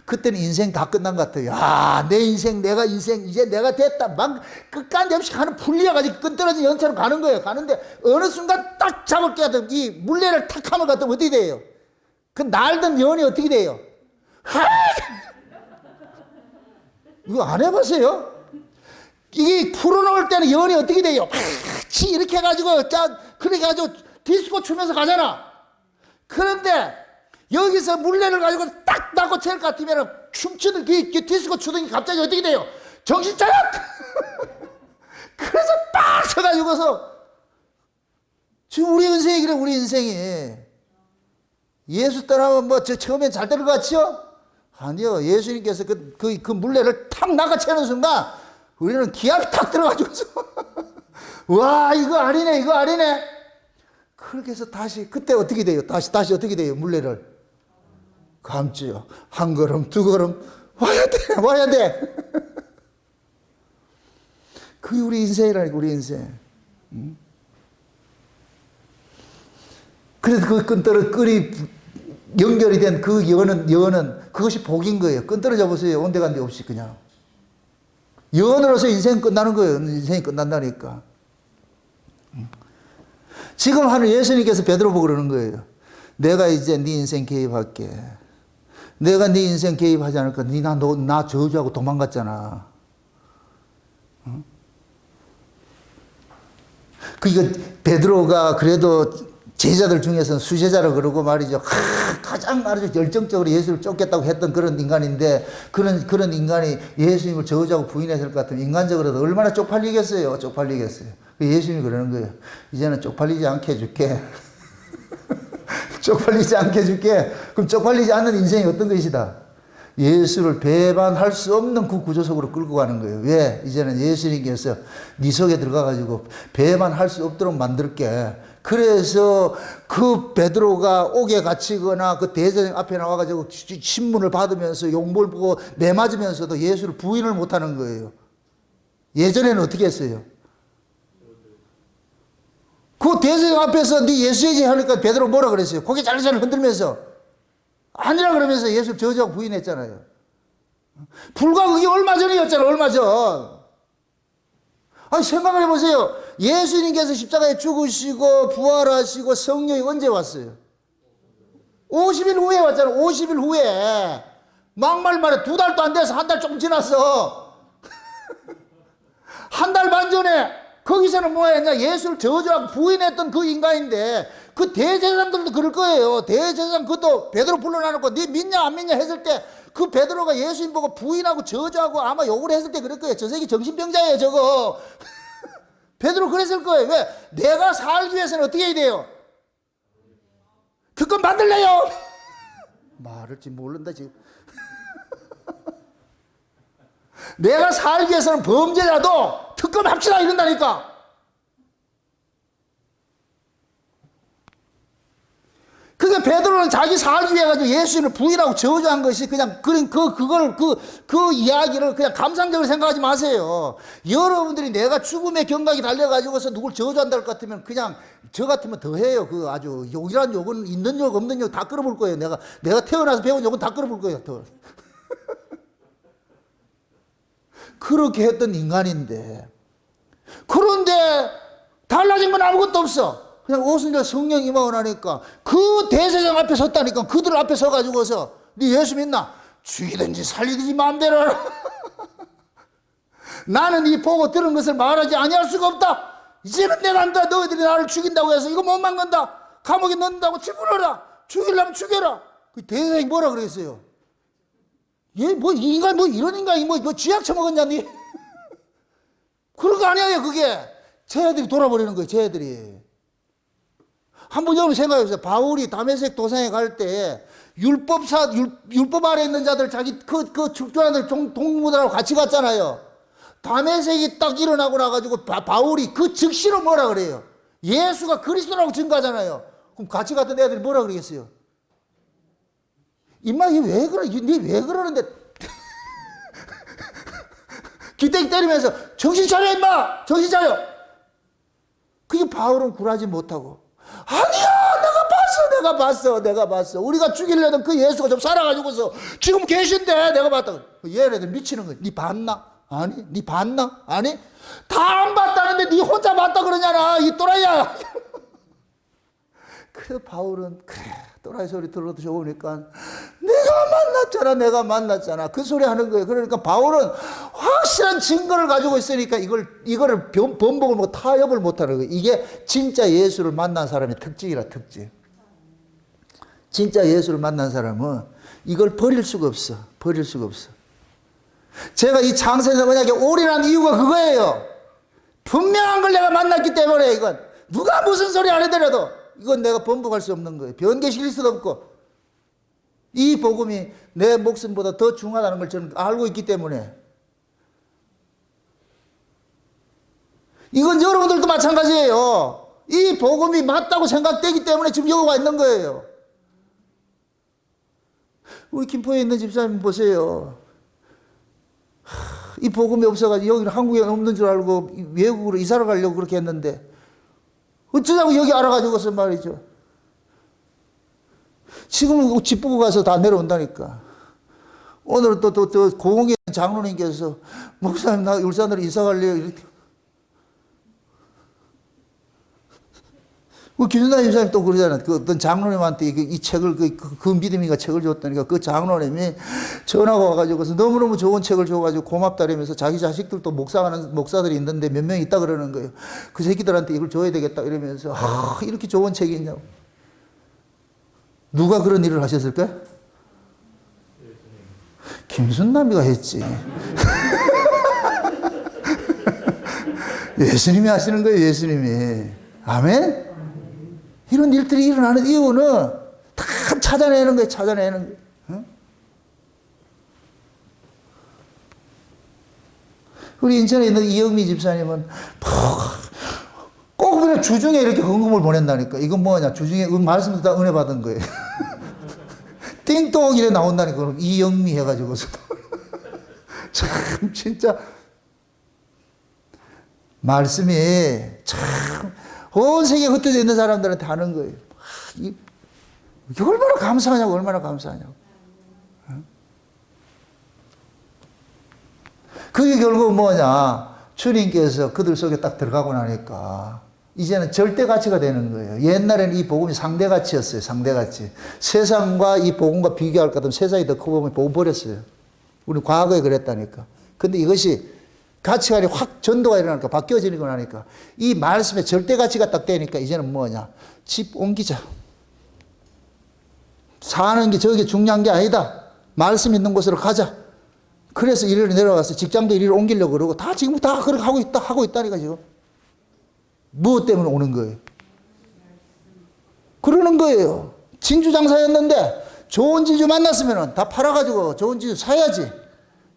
그때는 인생 다 끝난 것 같아요. 야, 내 인생, 이제 내가 됐다. 막 끝까지 없이 가는 풀려가지고 끈 떨어진 연처럼 가는 거예요. 가는데 어느 순간 딱 잡을게 하든 이 물레를 탁 하면 갔더니 어떻게 돼요? 그 날던 연이 어떻게 돼요? 이거 안 해봤어요? 이게 풀어놓을 때는 연이 어떻게 돼요? 이렇게 해가지고, 그렇게 해가지고 디스코 추면서 가잖아. 그런데 여기서 물레를 가지고 딱 놔고 칠 것 같으면 춤추던 디스코 추더니 갑자기 어떻게 돼요? 정신 차려! 그래서 딱 서가지고서 지금 우리 인생이 그래, 우리 인생이. 예수 떠나면 뭐 처음엔 잘 되는 것 같죠? 아니요. 예수님께서 그 물레를 탁 낚아채는 순간 우리는 기압이 탁 들어가지고서 와, 이거 아니네. 그렇게 해서 다시, 그때 어떻게 돼요? 다시 어떻게 돼요? 물레를 감지요. 한 걸음, 두 걸음 와야 돼. 그게 우리 인생이라니까, 우리 인생. 그래서 그 끈이 연결이 된 그 연은 그것이 복인 거예요. 끈 떨어져 보세요. 온데간데 없이 그냥. 연으로서 인생 끝나는 거예요. 인생이 끝난다니까. 지금 하는 예수님께서 베드로 보고 그러는 거예요. 내가 이제 네 인생 개입할게. 내가 네 인생 개입하지 않을까? 나 저주하고 도망갔잖아. 그러니까 베드로가 그래도 제자들 중에서는 수제자라 그러고 말이죠. 가장 아주 열정적으로 예수를 쫓겠다고 했던 그런 인간인데, 그런 인간이 예수님을 저주하고 부인했을 것 같으면 인간적으로도 얼마나 쪽팔리겠어요. 예수님이 그러는 거예요. 이제는 쪽팔리지 않게 해줄게. 쪽팔리지 않게 해줄게. 그럼 쪽팔리지 않는 인생이 어떤 것이다? 예수를 배반할 수 없는 그 구조 속으로 끌고 가는 거예요. 왜? 이제는 예수님께서 네 속에 들어가가지고 배반할 수 없도록 만들게. 그래서 그 베드로가 옥에 갇히거나 그 대제사장 앞에 나와가지고 신문을 받으면서 욕을 보고 매맞으면서도 예수를 부인을 못하는 거예요. 예전에는 어떻게 했어요? 그 대제사장 앞에서 네 예수이지 하니까 베드로 뭐라 그랬어요? 고개 잘잘 흔들면서 아니라 그러면서 예수를 저주하고 부인했잖아요. 불과 그게 얼마 전이었잖아요. 얼마 전. 아니, 생각을 해보세요. 예수님께서 십자가에 죽으시고 부활하시고 성령이 언제 왔어요? 50일 후에 왔잖아요. 50일 후에. 막말 말해 2달도 안 돼서 1달 조금 지났어. 1달 반 전에 거기서는 뭐 했냐? 예수를 저주하고 부인했던 그 인간인데 그 대제사장들도 그럴 거예요. 대제사장 그것도 베드로 불러놔놓고 네 믿냐 안 믿냐 했을 때 그 베드로가 예수님 보고 부인하고 저주하고 아마 욕을 했을 때 그럴 거예요. 저 새끼 정신병자예요 저거. 베드로 그랬을 거예요. 왜? 내가 살기 위해서는 어떻게 해야 돼요? 특권 받을래요? 말을지 모른다 지금. 내가 살기 위해서는 범죄라도 특권 합치라 이런다니까. 그게 베드로는 자기 살기 위해 가지고 예수님을 부인하고 저주한 것이 그냥 그 이야기를 그냥 감상적으로 생각하지 마세요. 여러분들이 내가 죽음의 경각이 달려가지고서 누굴 저주한다 할 것 같으면 그냥 저 같으면 더 해요. 그 아주 욕이란 욕은 있는 욕 없는 욕 다 끌어볼 거예요. 내가 태어나서 배운 욕은 다 끌어볼 거예요. 더. 그렇게 했던 인간인데 그런데 달라진 건 아무것도 없어. 그냥 오순절 성령 임하고 나니까 그 대제사장 앞에 섰다니까. 그들 앞에 서가지고서 네 예수 믿나? 죽이든지 살리든지 마음대로 하라. 나는 이 보고 들은 것을 말하지 아니할 수가 없다. 이제는 내가 한다. 너희들이 나를 죽인다고 해서 이거 못 막는다. 감옥에 넣는다고 집어넣어라. 죽이려면 죽여라. 그 대제사장이 뭐라 그랬어요? 얘 뭐 인간 뭐 이런 인간이 뭐 쥐약 처먹었냐 니? 그런 거 아니에요 그게. 쟤들이 돌아버리는 거예요. 쟤들이. 한번 여러분 생각해보세요. 바울이 다메섹 도상에 갈 때 율법 아래 있는 자들 자기 그 축전하는 동무들하고 같이 갔잖아요. 다메섹이 딱 일어나고 나가지고 바울이 그 즉시로 뭐라 그래요? 예수가 그리스도라고 증거하잖아요. 그럼 같이 갔던 애들이 뭐라 그러겠어요? 임마 왜 그러? 니 왜 그러는데? 기대기 때리면서 정신 차려 임마! 정신 차려! 그게 바울은 굴하지 못하고 아니야 내가 봤어 우리가 죽이려던 그 예수가 좀 살아가지고서 지금 계신데 내가 봤다. 얘네들 미치는 거야. 니 봤나? 아니. 니 봤나? 아니. 다 안 봤다는데 니 혼자 봤다 그러냐나 이 또라이야. 그래서 바울은 그래 또라이 소리 들어도 좋으니까 내가 만났잖아 그 소리 하는 거예요. 그러니까 바울은 확실한 증거를 가지고 있으니까 이거를 번복을 못 타협을 못하는 거예요. 이게 진짜 예수를 만난 사람의 특징이라 특징. 진짜 예수를 만난 사람은 이걸 버릴 수가 없어. 제가 이 장세에서 만약에 올인한 이유가 그거예요. 분명한 걸 내가 만났기 때문에 이건 누가 무슨 소리 안 해더라도 이건 내가 번복할 수 없는 거예요. 변개시킬 수도 없고 이 복음이 내 목숨보다 더 중요하다는 걸 저는 알고 있기 때문에 이건 여러분들도 마찬가지예요. 이 복음이 맞다고 생각되기 때문에 지금 여기 와 있는 거예요. 우리 김포에 있는 집사님 보세요. 이 복음이 없어가지고 여기는 한국에 없는 줄 알고 외국으로 이사를 가려고 그렇게 했는데 어쩌자고 여기 알아가지고서 말이죠. 지금은 집 보고 가서 다 내려온다니까. 오늘 또 고흥에 장로님께서 목사님 나 울산으로 이사 갈래요 이렇게. 김준하 집사님 또 그러잖아요. 그 어떤 장로님한테 이 책을 그 믿음이가 책을 줬다니까 그 장로님이 전화가 와가지고서 너무너무 좋은 책을 줘가지고 고맙다라면서 자기 자식들도 목사하는 목사들이 있는데 몇 명 있다 그러는 거예요. 그 새끼들한테 이걸 줘야 되겠다 이러면서 이렇게 좋은 책이 있냐고. 누가 그런 일을 하셨을까요? 김순남이가 했지. 예수님이 하시는 거예요. 예수님이. 아멘? 이런 일들이 일어나는 이유는 다 찾아내는 거예요. 찾아내는 거예요. 응? 우리 인천에 있는 이영미 집사님은 꼭 그냥 주중에 이렇게 헌금을 보낸다니까. 이건 뭐냐. 주중에 말씀 듣다 은혜 받은 거예요. 띵동 이래 나온다니까. 그럼 이영미 해가지고서. 참 진짜 말씀이 참 온 세계에 흩어져 있는 사람들한테 하는 거예요. 이게 얼마나 감사하냐고, 얼마나 감사하냐고. 그게 결국 뭐냐. 주님께서 그들 속에 딱 들어가고 나니까 이제는 절대 가치가 되는 거예요. 옛날에는 이 복음이 상대 가치였어요. 상대 가치. 세상과 이 복음과 비교할 것 같으면 세상이 더 커 보면 복음 버렸어요. 우리 과거에 그랬다니까. 근데 이것이 가치관이 확 전도가 일어나니까 바뀌어지는 거 나니까 이 말씀에 절대 가치가 딱 되니까 이제는 뭐냐. 집 옮기자. 사는 게 저게 중요한 게 아니다. 말씀 있는 곳으로 가자. 그래서 이리로 내려가서 직장도 이리로 옮기려고 그러고 다 지금 다 그렇게 하고 있다니까 지금. 무엇 때문에 오는 거예요? 그러는 거예요. 진주 장사였는데 좋은 진주 만났으면 다 팔아가지고 좋은 진주 사야지.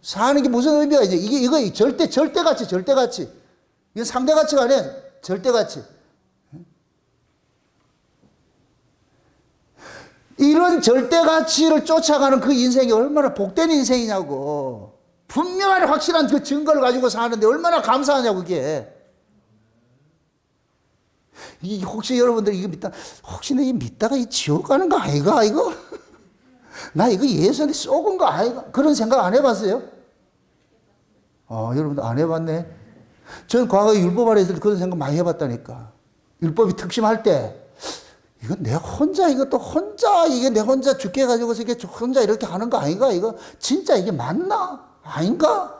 사는 게 무슨 의미가 있냐. 이거 절대 가치. 이건 상대 가치가 아니야. 절대 가치. 이런 절대 가치를 쫓아가는 그 인생이 얼마나 복된 인생이냐고. 분명한 확실한 그 증거를 가지고 사는데 얼마나 감사하냐고, 그게. 혹시 여러분들 이거 혹시 내 믿다가 이 지옥 가는 거 아이가, 이거? 나 이거 예수한테 쏘은 거 아이가? 그런 생각 안 해봤어요? 여러분들 안 해봤네? 저는 과거에 율법 아래 있을 때 그런 생각 많이 해봤다니까. 율법이 특심할 때, 이건 내 혼자, 이게 내 혼자 죽게 해가지고서 이게 혼자 이렇게 하는 거 아닌가? 이거 진짜 이게 맞나? 아닌가?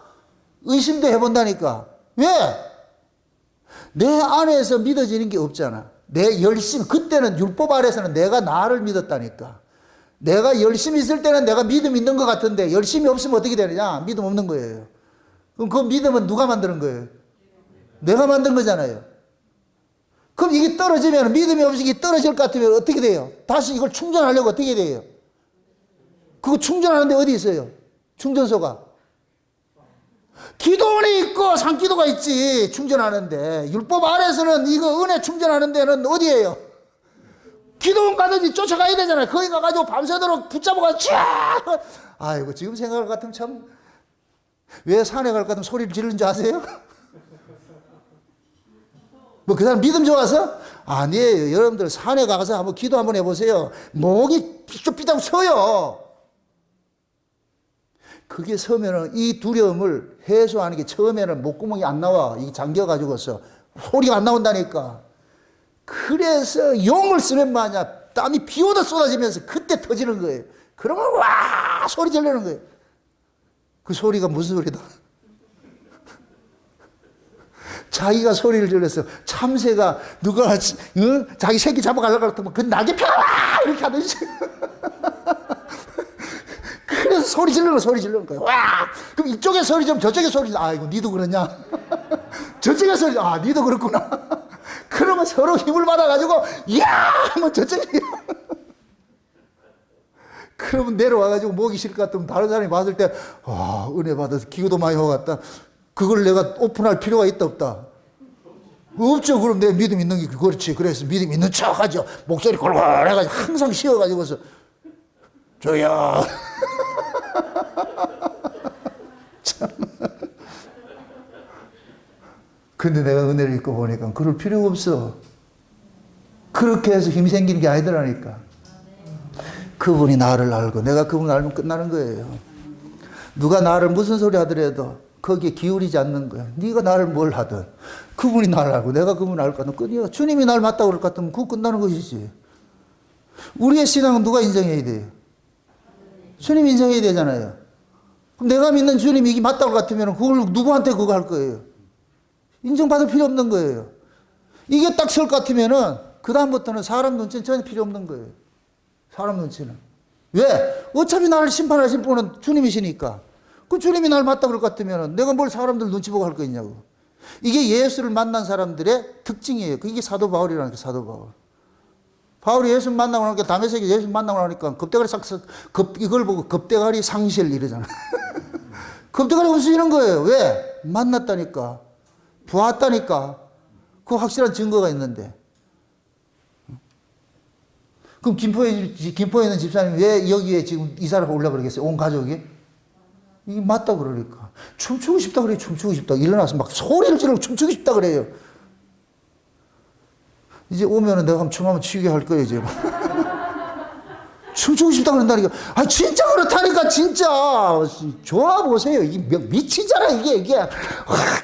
의심도 해본다니까. 왜? 내 안에서 믿어지는 게 없잖아. 내 열심, 그때는 율법 아래서는 내가 나를 믿었다니까. 내가 열심히 있을 때는 내가 믿음 있는 것 같은데 열심히 없으면 어떻게 되느냐? 믿음 없는 거예요. 그럼 그 믿음은 누가 만드는 거예요? 내가 만든 거잖아요. 그럼 이게 떨어지면 믿음이 없이 이게 떨어질 것 같으면 어떻게 돼요? 다시 이걸 충전하려고 어떻게 돼요? 그거 충전하는데 어디 있어요? 충전소가. 기도원이 있고 산기도가 있지 충전하는데. 율법 아래서는 이거 은혜 충전하는 데는 어디예요? 기도원 가든지 쫓아가야 되잖아요. 거기 가가지고 밤새도록 붙잡아가지고 쫙. 아이고 지금 생각할 것 같으면 참. 왜 산에 갈 것 같으면 소리를 지르는지 아세요? 뭐 그 사람 믿음 좋아서? 아니에요. 여러분들 산에 가서 한번 기도 한번 해보세요. 목이 삐딱삐딱 서요. 그게 서면은 이 두려움을 해소하는 게 처음에는 목구멍이 안 나와. 이게 잠겨가지고서 소리가 안 나온다니까. 그래서 용을 쓰는 마냐 땀이 비 오듯 쏟아지면서 그때 터지는 거예요. 그러면 와 소리 지르는 거예요. 그 소리가 무슨 소리다? 자기가 소리를 질렀어. 참새가 누가 자기 새끼 잡아가려고 했더니 그 날개 펴라 이렇게 하듯이. 그래서 소리 지르는 거예요. 와! 그럼 이쪽에 소리 좀 저쪽에 소리 좀. 아이고 니도 그러냐? 저쪽에 소리 좀. 아 니도 그렇구나. 그러면 서로 힘을 받아가지고 이야 하면 저쪽에. 그러면 내려와가지고 목이 쉴 것 같으면 다른 사람이 봤을 때 은혜 받아서 기도도 많이 하고 갔다. 그걸 내가 오픈할 필요가 있다 없다? 없죠. 그럼 내 믿음 있는 게 그렇지. 그래서 믿음 있는 척 하죠. 목소리 골골 해가지고 항상 쉬어가지고서 저야. 참. 근데 내가 은혜를 입고 보니까 그럴 필요가 없어. 그렇게 해서 힘이 생기는 게 아니더라니까. 그분이 나를 알고 내가 그분을 알면 끝나는 거예요. 누가 나를 무슨 소리 하더라도 거기에 기울이지 않는 거야. 네가 나를 뭘 하든 그분이 나를 알고 내가 그분을 알 것 같으면 끝이야. 주님이 날 맞다고 그럴 것 같으면 그거 끝나는 것이지. 우리의 신앙은 누가 인정해야 돼요? 주님이 인정해야 되잖아요. 그럼 내가 믿는 주님이 이게 맞다고 같으면 그걸 누구한테 그거 할 거예요? 인정받을 필요 없는 거예요. 이게 딱 설 것 같으면은 그다음부터는 사람 눈치는 전혀 필요 없는 거예요. 사람 눈치는. 왜? 어차피 나를 심판하실 분은 주님이시니까. 그 주님이 날 맞다 그럴 것 같으면 내가 뭘 사람들 눈치 보고 할 거 있냐고. 이게 예수를 만난 사람들의 특징이에요. 이게 사도 바울이라는 게 사도 바울. 바울이 예수 만나고 나니까 다메섹에 예수 만나고 나니까 겁대가리 이걸 보고 겁대가리 상실 이러잖아. 겁대가리 웃으시는 거예요. 왜? 만났다니까. 보았다니까. 그 확실한 증거가 있는데. 그럼 김포에 있는 집사님 왜 여기에 지금 이사를 오려고 그러겠어요? 온 가족이? 이게 맞다 그러니까. 춤추고 싶다 그래요. 춤추고 싶다. 일어나서 막 소리를 지르고 춤추고 싶다 그래요. 이제 오면은 내가 한번 춤 한번 추게 할 거예요, 이제. 춤추고 싶다 그런다니까. 아, 진짜 그렇다니까, 진짜. 좋아 보세요. 이게 미치잖아, 이게. 와,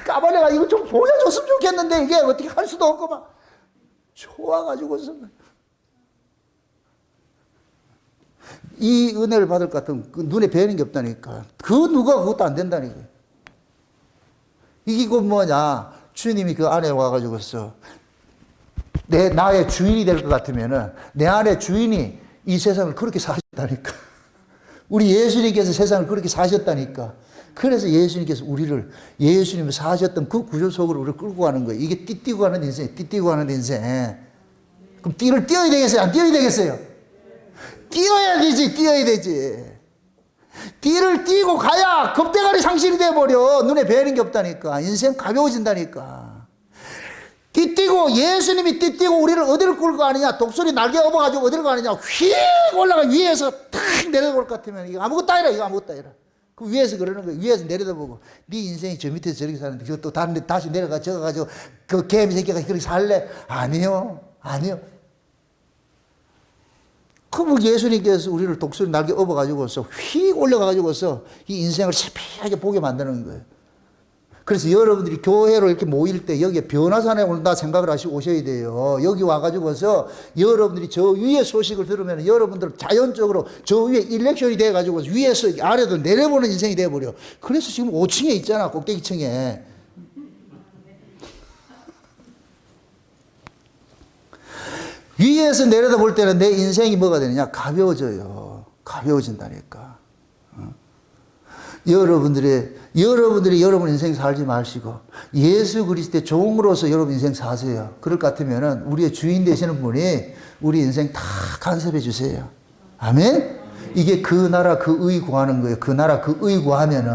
까발려가 이거 좀 보여줬으면 좋겠는데, 이게 어떻게 할 수도 없고 막. 좋아가지고서. 이 은혜를 받을 것 같으면 그 눈에 뵈는 게 없다니까. 그 누가 그것도 안 된다니까. 이게 그 뭐냐. 주님이 그 안에 와가지고서 나의 주인이 될 것 같으면은 내 안에 주인이 이 세상을 그렇게 사셨다니까. 우리 예수님께서 세상을 그렇게 사셨다니까. 그래서 예수님께서 예수님이 사셨던 그 구조 속으로 우리를 끌고 가는 거예요. 이게 띠뛰고 가는 인생, 띠뛰고 가는 인생. 그럼 띠를 띄어야 되겠어요? 안 띄어야 되겠어요? 띄어야 되지. 띠를 띄고 가야 겁대가리 상실이 돼버려. 눈에 뵈는 게 없다니까. 인생 가벼워진다니까. 띠뛰고 예수님이 띠뛰고 우리를 어디를 끌고 가느냐. 독수리 날개 업어가지고 어디를 가느냐. 휙 올라가 위에서 탁 내려올 것 같으면 이거 아무것도 아니라. 그 위에서 그러는 거예요. 위에서 내려다보고 네 인생이 저 밑에서 저렇게 사는데 또 다시 내려가 저가가지고 그 개미 새끼가 그렇게 살래? 아니요. 그럼 예수님께서 우리를 독수리 날개 업어가지고서 휙 올려가지고서 이 인생을 새피하게 보게 만드는 거예요. 그래서 여러분들이 교회로 이렇게 모일 때 여기에 변화산에 온다 생각을 하시고 오셔야 돼요. 여기 와가지고서 여러분들이 저 위에 소식을 들으면 여러분들 자연적으로 저 위에 일렉션이 돼가지고 위에서 아래로 내려보는 인생이 돼버려. 그래서 지금 5층에 있잖아. 꼭대기층에. 위에서 내려다볼 때는 내 인생이 뭐가 되느냐? 가벼워져요. 가벼워진다니까. 여러분들이 여러분 인생 살지 마시고 예수 그리스도의 종으로서 여러분 인생 사세요. 그럴 것 같으면 우리의 주인 되시는 분이 우리 인생 다 간섭해 주세요. 아멘? 이게 그 나라 그 의 구하는 거예요. 그 나라 그 의 구하면은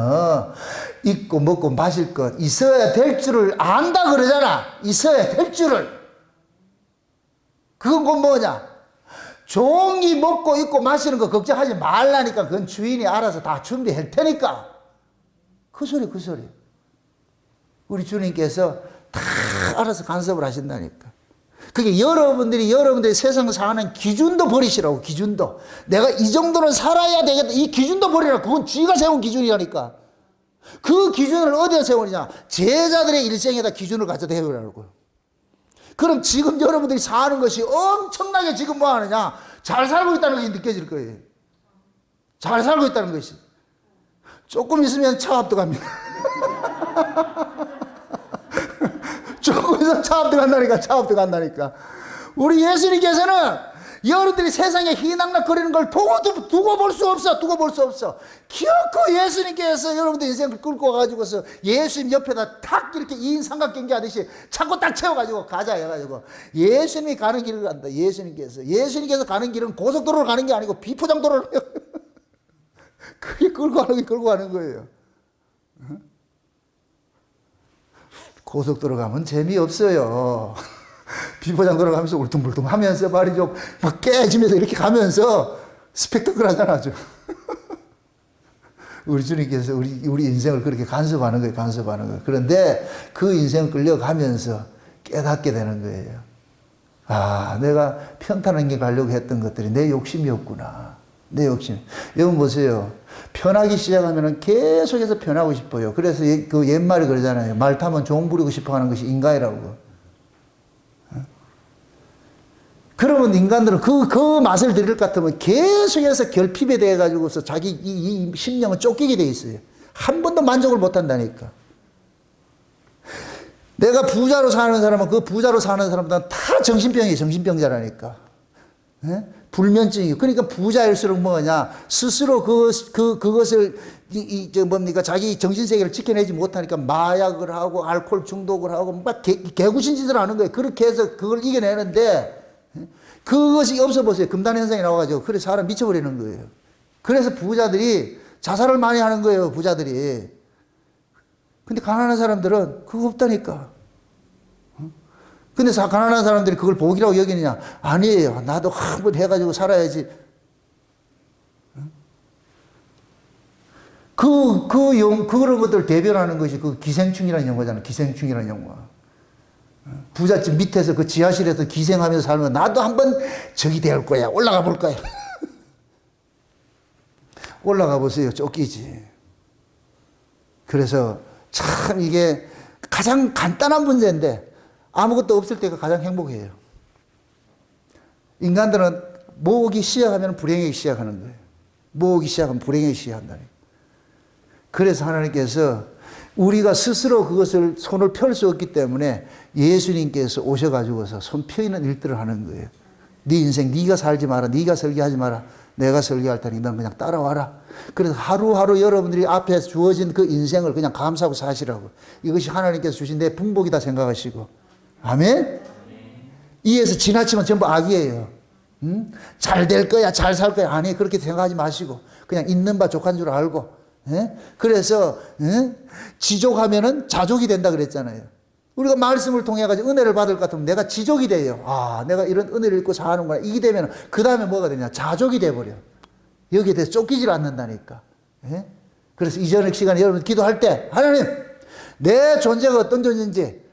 입고 먹고 마실 것 있어야 될 줄을 안다 그러잖아. 있어야 될 줄을. 그건 곧 뭐냐? 종이 먹고 입고 마시는 거 걱정하지 말라니까. 그건 주인이 알아서 다 준비할 테니까. 그 소리. 우리 주님께서 다 알아서 간섭을 하신다니까. 그게 여러분들이 세상 사는 기준도 버리시라고. 기준도. 내가 이 정도는 살아야 되겠다. 이 기준도 버리라. 그건 쥐가 세운 기준이라니까. 그 기준을 어디에 세우느냐? 제자들의 일생에다 기준을 가져다 해오라고. 그럼 지금 여러분들이 사는 것이 엄청나게 지금 뭐 하느냐? 잘 살고 있다는 것이 느껴질 거예요. 잘 살고 있다는 것이. 조금 있으면 차압도 갑니다. 조금 있으면 차압도 간다니까. 우리 예수님께서는 여러분들이 세상에 희낙낙거리는 걸 두고 볼 수 없어. 기어코 예수님께서 여러분들 인생을 끌고 와가지고서 예수님 옆에다 탁 이렇게 2인 삼각경기 하듯이 자꾸 딱 채워가지고 가자 해가지고 예수님이 가는 길을 간다. 예수님께서 가는 길은 고속도로로 가는 게 아니고 비포장도로로 그게 끌고 가는 거예요. 고속도로 가면 재미없어요. 비포장도로 가면서 울퉁불퉁 하면서 말이죠. 막 깨지면서 이렇게 가면서 스펙타클 하잖아, 아주. 우리 주님께서 우리 인생을 그렇게 간섭하는 거예요. 그런데 그 인생을 끌려가면서 깨닫게 되는 거예요. 아, 내가 편탄하게 가려고 했던 것들이 내 욕심이었구나. 내 욕심. 여러분 보세요. 편하기 시작하면 계속해서 편하고 싶어요. 그래서 그 옛말이 그러잖아요. 말 타면 종 부리고 싶어 하는 것이 인간이라고. 그러면 인간들은 그 맛을 들을 것 같으면 계속해서 결핍에 대해 가지고서 자기 이 심령은 쫓기게 돼 있어요. 한 번도 만족을 못 한다니까. 내가 부자로 사는 사람은 그 부자로 사는 사람들은 다 정신병자라니까. 네? 불면증이고. 그러니까 부자일수록 뭐냐, 스스로 그것을 자기 정신세계를 지켜내지 못하니까 마약을 하고 알코올 중독을 하고 막 개구신 짓을 하는 거예요. 그렇게 해서 그걸 이겨내는데 그것이 없어 보세요. 금단 현상이 나와가지고 그래 사람 미쳐버리는 거예요. 그래서 부자들이 자살을 많이 하는 거예요. 부자들이. 근데 가난한 사람들은 그거 없다니까. 근데 가난한 사람들이 그걸 복이라고 여기느냐? 아니에요. 나도 한번 해가지고 살아야지. 그런 것들 대변하는 것이 그 기생충이라는 영화잖아. 기생충이라는 영화. 부잣집 밑에서 그 지하실에서 기생하면서 살면 나도 한번 저기 될 거야. 올라가 볼 거야. 올라가 보세요. 쫓기지. 그래서 참 이게 가장 간단한 문제인데 아무것도 없을 때가 가장 행복해요. 인간들은 모으기 시작하면 불행하기 시작하는 거예요. 모으기 시작하면 불행하기 시작한다니. 그래서 하나님께서 우리가 스스로 그것을 손을 펼 수 없기 때문에 예수님께서 오셔가지고서 손 펴있는 일들을 하는 거예요. 네 인생 네가 살지 마라. 네가 설계하지 마라. 내가 설계할 테니 넌 그냥 따라와라. 그래서 하루하루 여러분들이 앞에 주어진 그 인생을 그냥 감사하고 사시라고. 이것이 하나님께서 주신 내 분복이다 생각하시고. 아멘? 이에서 지나치면 전부 악이에요. 잘 될 거야, 잘 살 거야. 아니, 그렇게 생각하지 마시고 그냥 있는 바 족한 줄 알고. 그래서 지족하면은 자족이 된다 그랬잖아요. 우리가 말씀을 통해 가지고 은혜를 받을 것 같으면 내가 지족이 돼요. 아, 내가 이런 은혜를 입고 사는구나. 이게 되면 그 다음에 뭐가 되냐? 자족이 돼버려. 여기에 대해서 쫓기질 않는다니까. 그래서 이전 시간에 여러분 기도할 때 하나님, 내 존재가 어떤 존재인지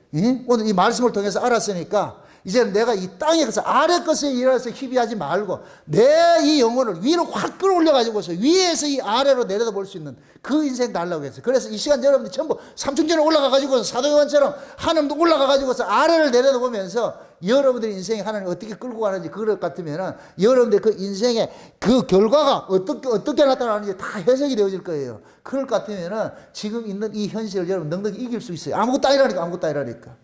오늘 이 말씀을 통해서 알았으니까 이제는 내가 이 땅에 가서 아래 것에 일어나서 희비하지 말고 내 이 영혼을 위로 확 끌어올려가지고서 위에서 이 아래로 내려다볼 수 있는 그 인생 달라고 했어요. 그래서 이 시간 여러분들 전부 삼층전에 올라가가지고서 사도요한처럼 하나님도 올라가가지고서 아래를 내려다보면서 여러분들의 인생이 하나님 어떻게 끌고 가는지 그럴 것 같으면은 여러분들 그 인생의 그 결과가 어떻게 나타나는지 다 해석이 되어질 거예요. 그럴 것 같으면은 지금 있는 이 현실을 여러분 넉넉히 이길 수 있어요. 아무것도 아니라니까.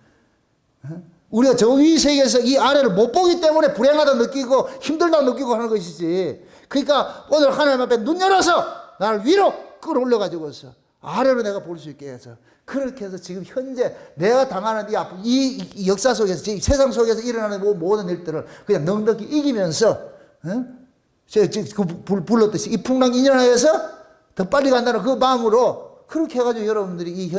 우리가 저 위 세계에서 이 아래를 못 보기 때문에 불행하다 느끼고 힘들다 느끼고 하는 것이지. 그러니까 오늘 하나님 앞에 눈 열어서 나를 위로 끌어올려 가지고서 아래로 내가 볼 수 있게 해서, 그렇게 해서 지금 현재 내가 당하는 이 역사 속에서, 이 세상 속에서 일어나는 모든 일들을 그냥 넉넉히 이기면서, 불렀듯이 이 풍랑 인연하여서 더 빨리 간다는 그 마음으로 그렇게 해가지고 여러분들이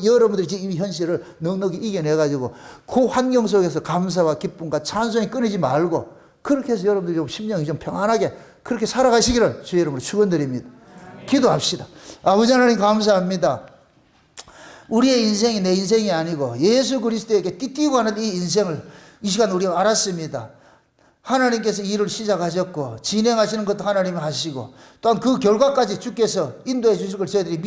여러분들이 지금 이 현실을 넉넉히 이겨내가지고 그 환경 속에서 감사와 기쁨과 찬송이 끊이지 말고, 그렇게 해서 여러분들이 좀 심령이 좀 평안하게 그렇게 살아가시기를 주의 이름으로 축원드립니다. 기도합시다. 아버지 하나님 감사합니다. 우리의 인생이 내 인생이 아니고 예수 그리스도에게 띠띠고 가는 이 인생을 이 시간 우리가 알았습니다. 하나님께서 일을 시작하셨고 진행하시는 것도 하나님이 하시고 또한 그 결과까지 주께서 인도해 주실 걸 저희들이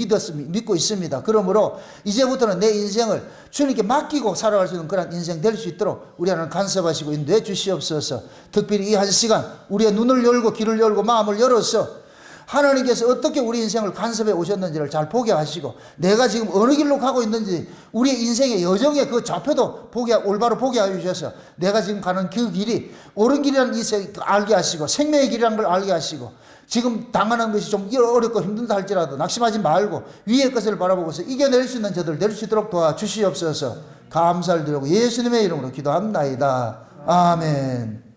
믿고 있습니다. 그러므로 이제부터는 내 인생을 주님께 맡기고 살아갈 수 있는 그런 인생 될 수 있도록 우리 하나님 간섭하시고 인도해 주시옵소서. 특별히 이 한 시간 우리의 눈을 열고 귀를 열고 마음을 열어서 하나님께서 어떻게 우리 인생을 간섭해 오셨는지를 잘 보게 하시고, 내가 지금 어느 길로 가고 있는지 우리의 인생의 여정의 그 좌표도 올바로 보게 해주셔서 내가 지금 가는 그 길이 옳은 길이라는 이 알게 하시고 생명의 길이라는 걸 알게 하시고, 지금 당하는 것이 좀 어렵고 힘든다 할지라도 낙심하지 말고 위의 것을 바라보고서 이겨낼 수 있는 저들 될 수 있도록 도와주시옵소서. 감사를 드리고 예수님의 이름으로 기도합나이다. 아멘.